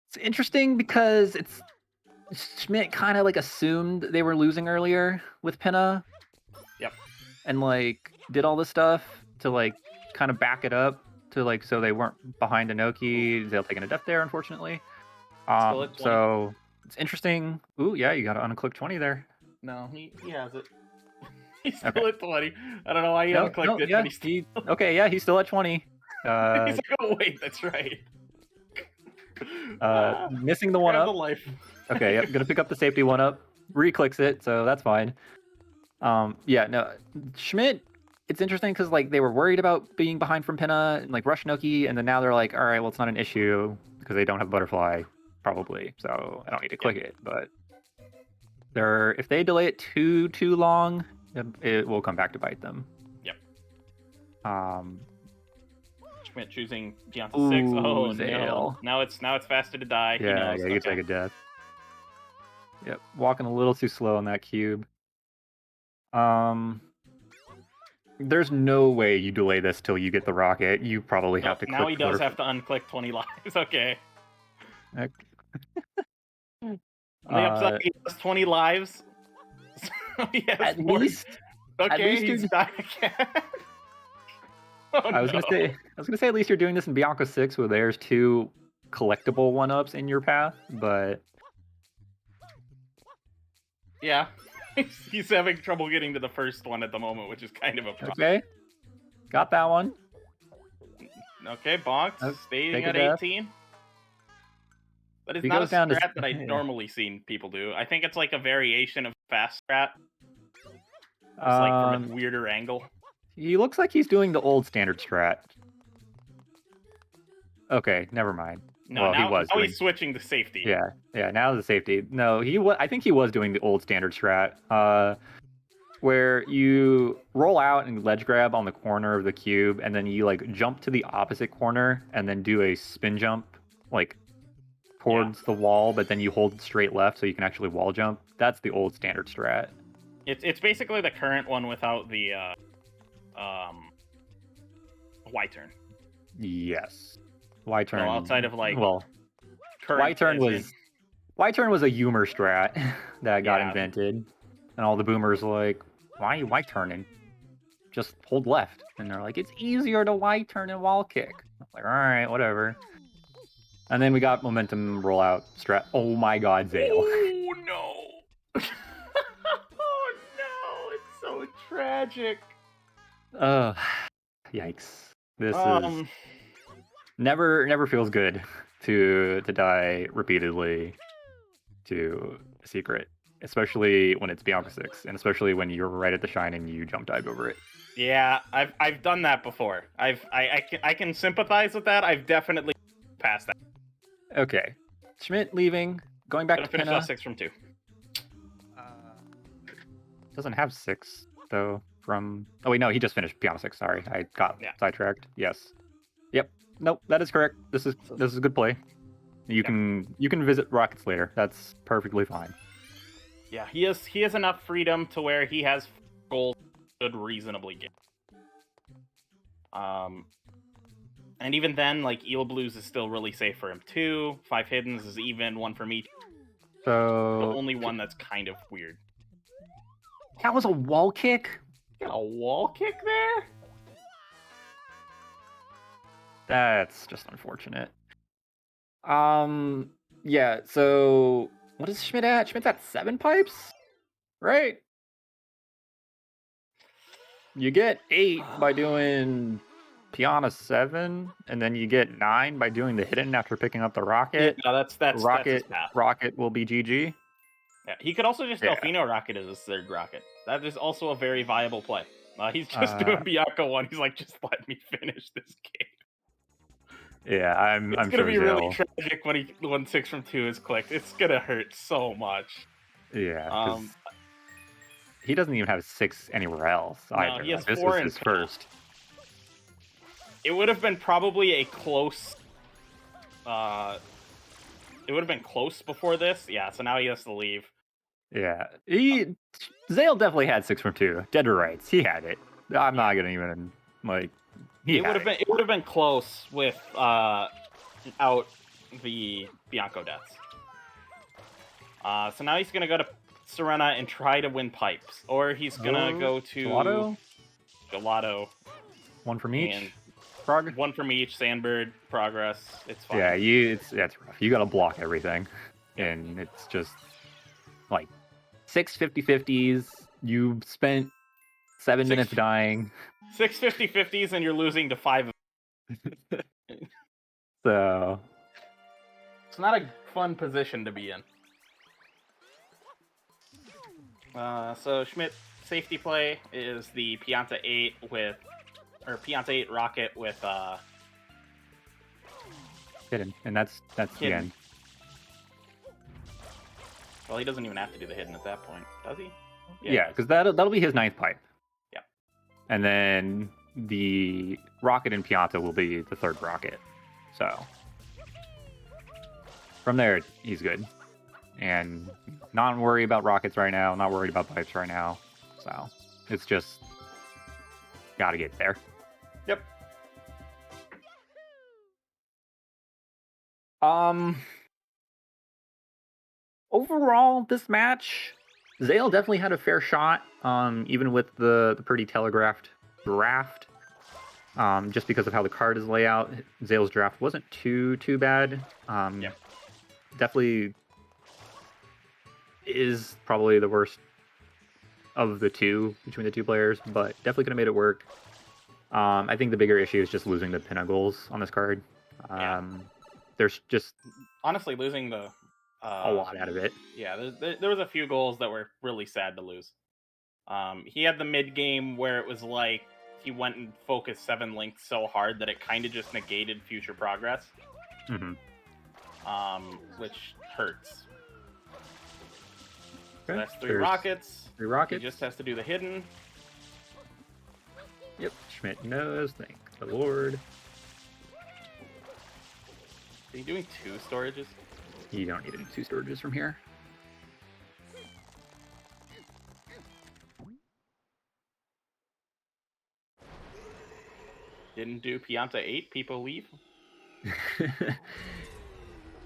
It's interesting because Schmidt kind of like assumed they were losing earlier with Pinna. Yep. And like did all this stuff to like kind of back it up to like so they weren't behind Inoki. Zale taking a death there, unfortunately. So it's interesting. Ooh, yeah, you got to unclick 20 there. No, he has it. He's still at 20. I don't know why he unclicked it. Yeah, but he's still at 20. he's like, oh wait, that's right. Missing the one up. The life. Okay, yep, gonna pick up the safety one up. Reclicks it, so that's fine. Yeah, no, Schmidt. It's interesting because like they were worried about being behind from Pinna and like rush Noki, and then now they're like, all right, well, it's not an issue because they don't have Butterfly, probably. So I don't need to click it. But if they delay it too long, it will come back to bite them. Yep. Schmidt choosing Beyonce 6. Oh no. Zale. Now it's faster to die. He Yeah, knows. yeah, you Okay. take a death. Yep, walking a little too slow on that cube. There's no way you delay this till you get the rocket. You probably have to click. Now he does have to unclick 20 lives. Okay. Okay. On the upside, he has 20 lives. So he has At more. least, Okay, least he's you're- dying again. Oh, I was gonna say at least you're doing this in Bianca 6 where there's 2 collectible 1-ups in your path, but Yeah. He's having trouble getting to the first one at the moment, which is kind of a problem. okay. Got that one. Okay, bonked. Oh, Staying take a at death. 18. But it's He not a goes down to- strat that I yeah. normally seen people do. I think it's like a variation of fast strat. It's like from a weirder angle. He looks like he's doing the old standard strat. Okay, never mind. No, Well, he now, was now doing- he's switching to safety. Yeah, now the safety. No, I think he was doing the old standard strat, where you roll out and ledge grab on the corner of the cube, and then you like jump to the opposite corner, and then do a spin jump, like towards the wall, but then you hold straight left so you can actually wall jump. That's the old standard strat. It's basically the current one without the Y turn. Yes. Y turn. So outside of like well, current Y turn as in- was Y turn was a humor strat that got Yeah. invented, and all the boomers were like, "Why are you Y turning? Just hold left." And they're like, "It's easier to Y turn and wall kick." I'm like, all right, whatever. And then we got momentum rollout strat. Oh my God, Zale. Oh no! Oh no! It's so tragic. Yikes. This is Um, never feels good to die repeatedly to a secret, especially when it's Bianca 6, and especially when you're right at the shine and you jump dive over it. yeah, I've done that before. I can sympathize with that. I've definitely passed that. Okay, Schmidt leaving, going back Gonna to finish Pinna. off 6 from 2. Doesn't have 6 though. From wait, no, he just finished Bianca 6. Sorry, I got sidetracked. Yes. Yep. Nope, that is correct. This is a good play. You can visit rockets later. That's perfectly fine. Yeah, he has enough freedom to where he has goals should reasonably get. And even then, like Eel Blues is still really safe for him too. 5 hiddens is even, 1 from each. The So only one that's kind of weird. that was a wall kick. Got a wall kick there? That's just unfortunate. Yeah, so what is Schmidt at? Schmidt's at 7 pipes? Right? You get 8 by doing Piana 7, and then you get 9 by doing the hidden after picking up the rocket. No, that's his Rocket path. rocket will be GG. Yeah, he could also just Yeah. Delfino rocket as his 3rd rocket. That is also a very viable play. He's just doing Bianca 1. He's like, just let me finish this game. Yeah, I'm It's gonna sure be really Zale- tragic when 6 from 2 is clicked. It's gonna hurt so much. Yeah, 'cause he doesn't even have 6 anywhere else either. he has This 4 was in his Pinna. first. It would have been probably a close. It would have been close before this. Yeah, so now he has to leave. Yeah, Zale definitely had 6 from 2. Dead to rights, he had it. I'm not gonna even like. It would have been close with out the Bianco deaths. So now he's gonna go to Serena and try to win pipes, or he's gonna go to Gelato. 1 from each. And Frog. 1 from each. Sandbird, progress. It's fine. Yeah, it's rough. You gotta block everything, and it's just like 6 50-50s. You spent 7 minutes dying. 6 50-50s and you're losing to 5. So It's not a fun position to be in. So Schmidt safety play is the Pianta 8 Pianta 8 rocket with hidden, and that's the Hidden. end. well, he doesn't even have to do the hidden at that point, does he? Yeah, because that'll be his 9th pipe. Yeah. And then the rocket in Pianta will be the third rocket. So from there, he's good. And not worried about rockets right now, not worried about pipes right now. So it's just got to get there. Yep. Overall, this match, Zale definitely had a fair shot, even with the pretty telegraphed draft. Just because of how the card is laid out, Zale's draft wasn't too bad. Yep. Definitely is probably the worst of the two between the two players, but definitely could have made it work. I think the bigger issue is just losing the pinnacles on this card. There's just honestly losing the a lot out of it. Yeah, there was a few goals that were really sad to lose. He had the mid game where it was like he went and focused 7 links so hard that it kind of just negated future progress. Mm-hmm. Which hurts. Okay. So that's 3 rockets. 3 rockets. He just has to do the hidden. Yep, Schmidt knows. Thank the Lord. Are you doing 2 storages? You don't need any 2 storages from here. Didn't do Pianta 8, people leave.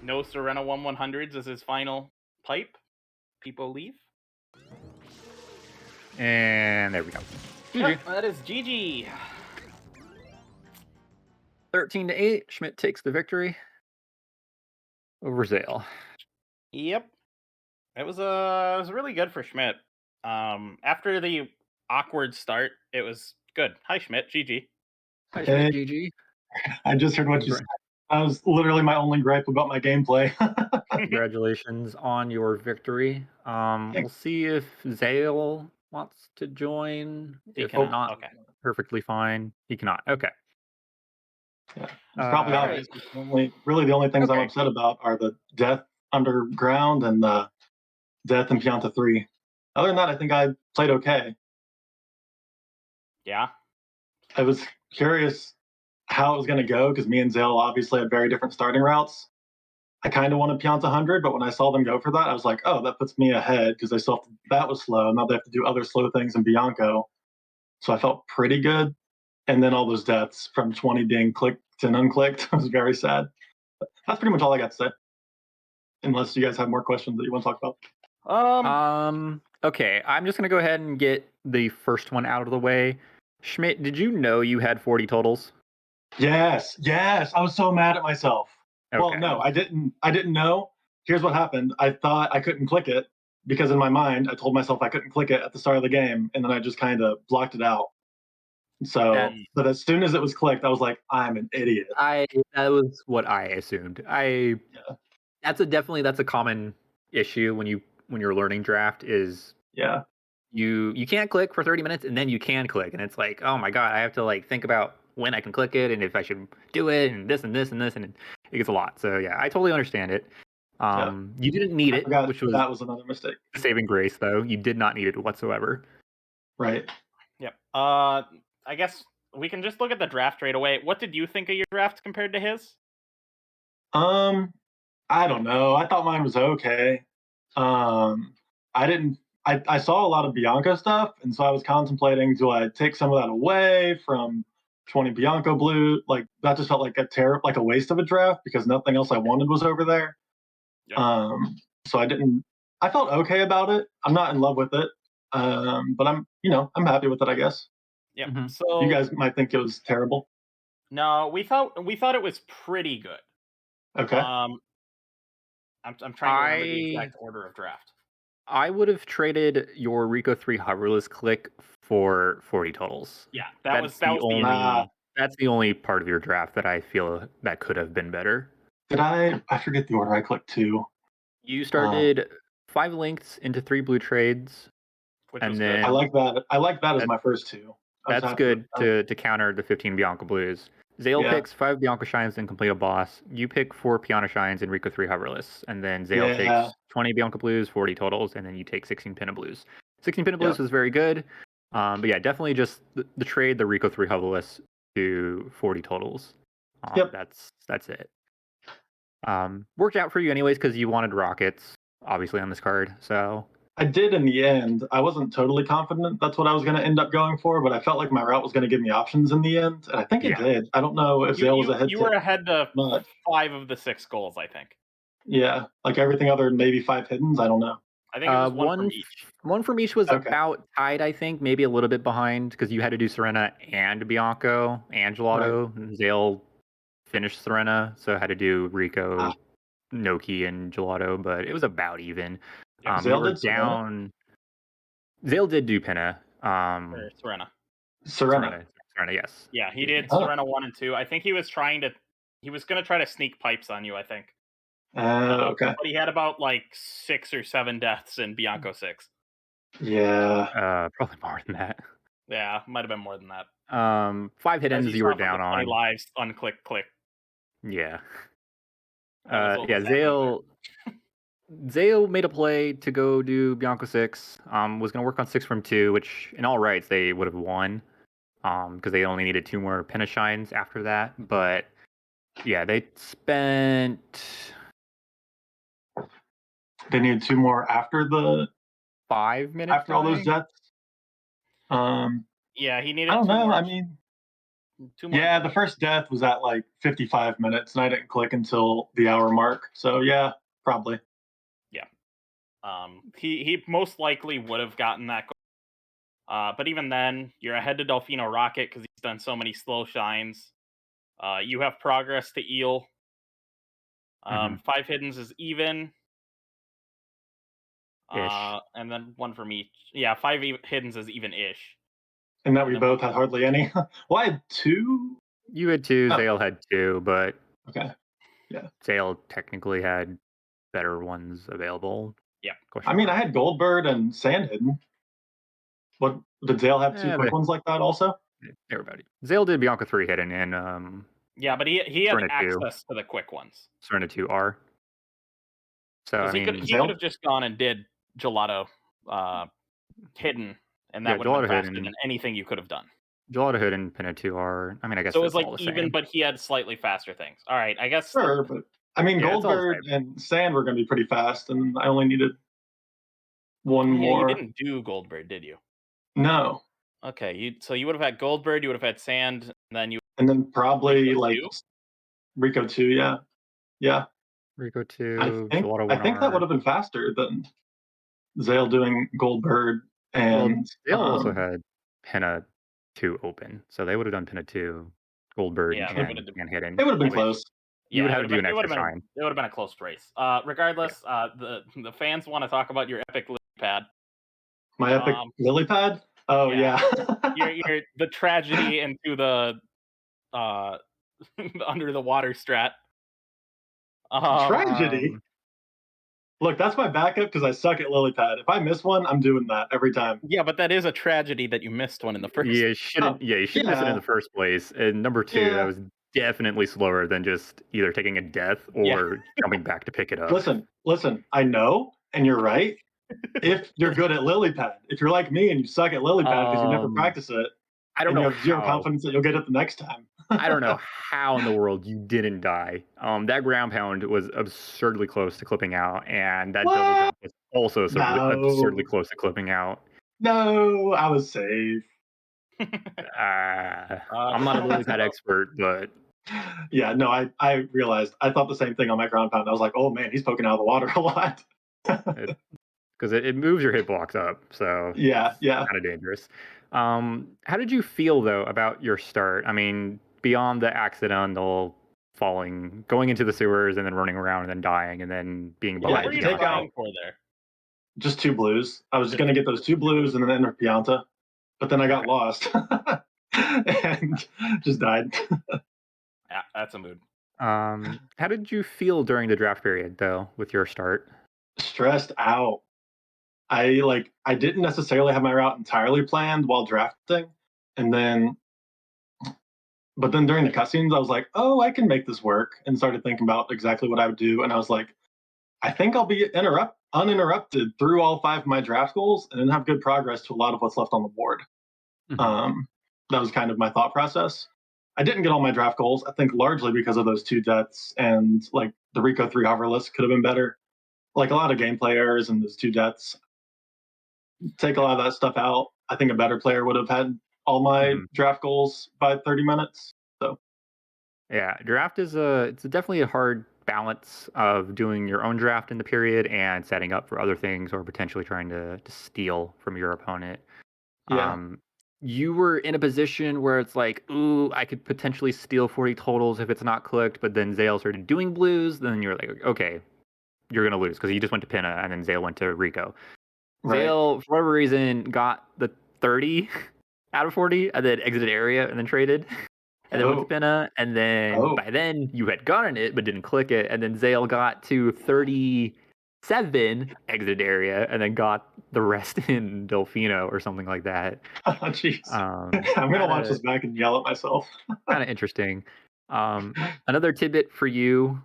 No Serena 1/100s as his final pipe. People leave. And there we go. GG. Yep, that is GG. 13-8. Schmidt takes the victory over Zale. Yep. It was really good for Schmidt. After the awkward start, it was good. Hi Schmidt, GG. Hi Schmidt, GG. I just heard what you said. That was literally my only gripe about my gameplay. Congratulations on your victory. We'll see if Zale wants to join. He If cannot. not, Okay. perfectly fine. He cannot. Okay. Yeah, it's probably alright. obvious. Really, the only things I'm Okay. upset about are the death underground and the death in Pianta 3. Other than that, I think I played okay. Yeah. I was curious how it was going to go because me and Zale obviously had very different starting routes. I kind of wanted Pianta 100, but when I saw them go for that, I was like, oh, that puts me ahead because they still have to, that was slow. Now they have to do other slow things in Bianco. So I felt pretty good. And then all those deaths from 20 being clicked and unclicked was very sad. But that's pretty much all I got to say. Unless you guys have more questions that you want to talk about. Okay, I'm just gonna go ahead and get the first one out of the way. Schmidt, did you know you had 40 totals? Yes. I was so mad at myself. Okay. Well, no, I didn't know. Here's what happened. I thought I couldn't click it because in my mind I told myself I couldn't click it at the start of the game, and then I just kind of blocked it out. So, but as soon as it was clicked, I was like, I'm an idiot. That was what I assumed. That's a common issue when you're learning draft is you can't click for 30 minutes and then you can click and it's like, oh my god, I have to like think about when I can click it and if I should do it and this and this and this, and it gets a lot. So yeah, I totally understand it. You didn't need it, which was that was another mistake. Saving grace though. You did not need it whatsoever. Right. Yep. I guess we can just look at the draft right away. What did you think of your draft compared to his? I don't know. I thought mine was okay. I saw a lot of Bianco stuff, and so I was contemplating, do I take some of that away from 20 Bianco blue? Like that just felt like a waste of a draft because nothing else I wanted was over there. Yep. So I felt okay about it. I'm not in love with it. But I'm happy with it, I guess. Yeah. Mm-hmm. So you guys might think it was terrible. No, we thought it was pretty good. Okay. I'm trying to remember the exact order of draft. I would have traded your Rico 3 hoverless click for 40 totals. Yeah, that's the only part of your draft that I feel that could have been better. Did I forget the order I clicked to. You started 5 links into 3 blue trades. Which and was then good. I like that as my first 2. That's good to counter the 15 Bianco blues. Zale picks 5 Bianco shines and complete a boss. You pick 4 Piano shines and Rico 3 hoverless. And then Zale takes 20 Bianco blues, 40 totals, and then you take 16 Pinna blues. 16 Pinna blues was very good. But yeah, definitely just the trade the Rico 3 Hoveless to 40 totals. Yep. That's it. Worked out for you anyways because you wanted rockets, obviously, on this card. So I did in the end. I wasn't totally confident that's what I was going to end up going for, but I felt like my route was going to give me options in the end, and I think it yeah, did. I don't know if Zale was ahead You to were ahead to much. 5 of the 6 goals, I think. Yeah, like everything other than maybe 5 hiddens. I don't know. I think it was one from each. One from each was Okay. about tied, I think, maybe a little bit behind because you had to do Serena and Bianco and Gelato. Zale finished Serena, so I had to do Rico, Noki, and Gelato, but it was about even. Yeah. Zale You were did Serena? down. Zale did do Pinna. Or Serena. Serena. Serena, yes. Yeah, he did Oh. Serena 1 and 2. I think he was going to try to sneak pipes on you, I think. Okay. But he had about like 6 or 7 deaths in Bianco 6. Yeah. Probably more than that. Yeah, might have been more than that. 5 As hiddens you saw were from the down 20 on. lives, unclick, click. Yeah. That was what Yeah, was happening Zale made a play to go do Bianco 6. Was going to work on 6 from 2, which in all rights they would have won. Because they only needed 2 more Pinna Shines after that. But yeah, they spent They needed 2 more after 5 minutes after all those dying. deaths. Yeah, he needed I don't 2 know. more. I mean, 2 more. yeah, the first death was at like 55 minutes, and I didn't click until the hour mark. So yeah, probably. Yeah. He most likely would have gotten that goal. But even then, you're ahead to Delfino Rocket because he's done so many slow shines. You have progress to Eel. 5 hiddens is even. Ish. And then 1 from each. Yeah, 5 hiddens is even-ish. And that we then both had hardly any. Well, I had 2. You had 2, Oh. Zale had 2, but Okay. Yeah. Zale technically had better ones available. Yeah. I mean, I had Goldbird and Sand hidden. What did Zale have 2 quick ones like that also? Everybody. Zale did Bianca 3 hidden and Yeah, but he had Serena 2. access to the quick ones. Serena 2R. So I Because mean, he could have just gone and did Gelato hidden, and that yeah, would have been Gelato faster hidden. than anything you could have done. Gelato hidden and Pinna 2R. I mean, I guess So it was it's like all the even, same. but he had slightly faster things. All right, I guess. Sure, but I mean, Yeah, it's all the Goldbird and Sand were going to be pretty fast, and I only needed 1 Yeah, more. you didn't do Goldbird, did you? No. Okay, so you would have had Goldbird, you would have had Sand, and then you. And then probably Rico like 2? Rico 2, yeah. Yeah. Rico 2, Gelato 1R. I think that would have been faster than Zale doing Goldbird and Zale also had Pinna 2 open, so they would have done Pinna 2, Goldbird, Yeah, and hidden. It would have been close. You would Yeah, have to do an extra shine. It would have been a close race. Regardless, the fans want to talk about your epic lily pad. My epic lily pad? Oh yeah. You're the tragedy into the under the water strat. Tragedy. Look, that's my backup because I suck at lily pad. If I miss one, I'm doing that every time. Yeah, but that is a tragedy that you missed one in the first. You shouldn't. Yeah, you shouldn't miss it in the first place. And number 2, that was definitely slower than just either taking a death or jumping back to pick it up. Listen. I know, and you're right. If you're good at lily pad, if you're like me and you suck at lily pad because you never practice it, I don't know. You have zero confidence that you'll get it the next time. I don't know how in the world you didn't die. That ground pound was absurdly close to clipping out, and that double jump was also absurdly close to clipping out. No, I was safe. I'm not a lily pad expert, but yeah, no, I realized I thought the same thing on my ground pound. I was like, oh man, he's poking out of the water a lot. Because it moves your hitbox up, so yeah, kind of dangerous. How did you feel though about your start? I mean, beyond the accidental falling, going into the sewers, and then running around, and then dying, and then being behind. What were you trying for there? Just 2 blues. I was going to get those 2 blues and then enter Pianta, but then I got lost and just died. Yeah, that's a mood. How did you feel during the draft period though with your start? Stressed out. I didn't necessarily have my route entirely planned while drafting, but then during the cutscenes, I was like, oh, I can make this work, and started thinking about exactly what I would do, and I was like, I think I'll be uninterrupted through all 5 of my draft goals, and then have good progress to a lot of what's left on the board. Mhm. That was kind of my thought process. I didn't get all my draft goals. I think largely because of those 2 deaths and like the Rico 3 hoverless could have been better. Like a lot of gameplay errors and those 2 deaths. Take a lot of that stuff out. I think a better player would have had all my Mhm. draft goals by 30 minutes. So Yeah, draft is it's definitely a hard balance of doing your own draft in the period and setting up for other things or potentially trying to steal from your opponent. yeah, Um, you were in a position where it's like, ooh, I could potentially steal 40 totals if it's not clicked, but then Zale started doing blues, then you're like, okay, you're gonna lose because he just went to Pinna and then Zale went to Rico. right. Zale, for whatever reason, got the 30 out of 40 and then exited area and then traded. And then went to Oh, Pinna, and then oh, by then you had gotten it but didn't click it, and then Zale got to 37 exit area, and then got the rest in Delfino or something like that. jeez. I'm gonna Kind watch of this back and yell at myself. kind of interesting. Another tidbit for you.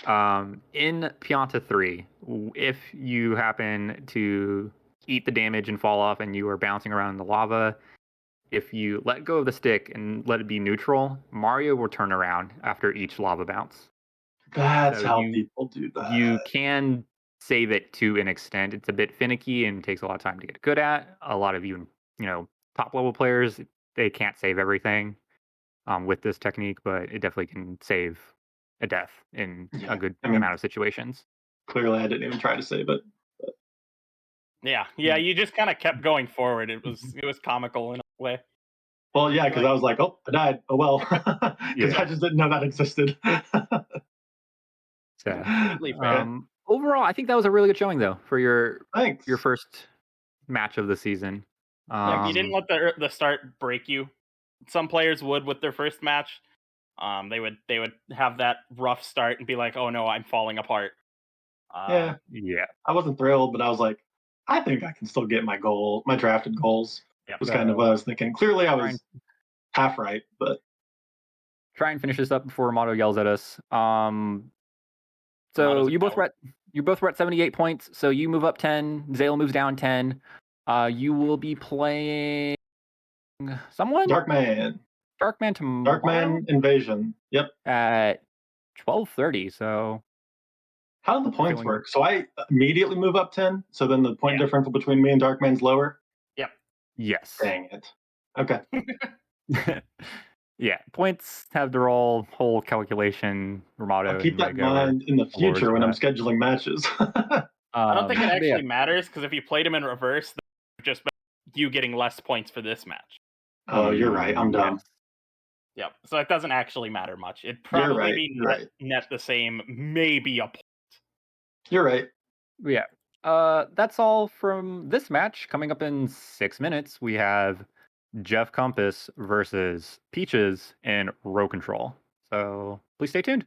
In Pianta 3, if you happen to eat the damage and fall off and you are bouncing around in the lava, if you let go of the stick and let it be neutral, Mario will turn around after each lava bounce. That's So how you people do you that. can save it to an extent. It's a bit finicky and takes a lot of time to get good at. A lot of top level players, they can't save everything with this technique, but it definitely can save a death in a Yeah, good I mean, amount of situations. clearly I didn't even try to save it. Yeah, you just kind of kept going forward. It was comical in a way. Well, yeah, You're because like, I was like, oh, I died. Oh well, because I Yeah. just didn't know that existed. So completely Yeah, fair. overall, I think that was a really good showing though for your thanks. first match of the season. Yeah, you didn't Um, let the start break you. Some players would with their first match. They would have that rough start and be like, "Oh no, I'm falling apart." Yeah, yeah. I wasn't thrilled, but I was like, I think I can still get my drafted goals. Yep. Was kind of what I So was thinking. Clearly, I try and was half right, but try and finish this up before Amato yells at us. So Ramada's a coward. you both were at 78 points. So you move up 10. Zale moves down 10. You will be playing someone Darkman, Darkman tomorrow Darkman Invasion. Yep. at 12:30. So How do the points feeling work? So I immediately move up 10. So then the point Yeah. differential between me and Darkman's lower. Yep. yes. Dang it. Okay. Yeah, points have their whole calculation. I'll Ramato keep and that in Rego are mind in the lords future for when I'm that. scheduling matches. I don't think it But yeah, actually matters because if you played him in reverse, then it would just been you getting less points for this match. Oh, you're right. I'm yes. dumb. Yep. So it doesn't actually matter much. It'd You're probably right. be You're right. net the same, maybe a point. You're right. Yeah. That's all from this match. Coming up in 6 minutes, we have Jeff Compass versus Peaches in Row Control. So please stay tuned.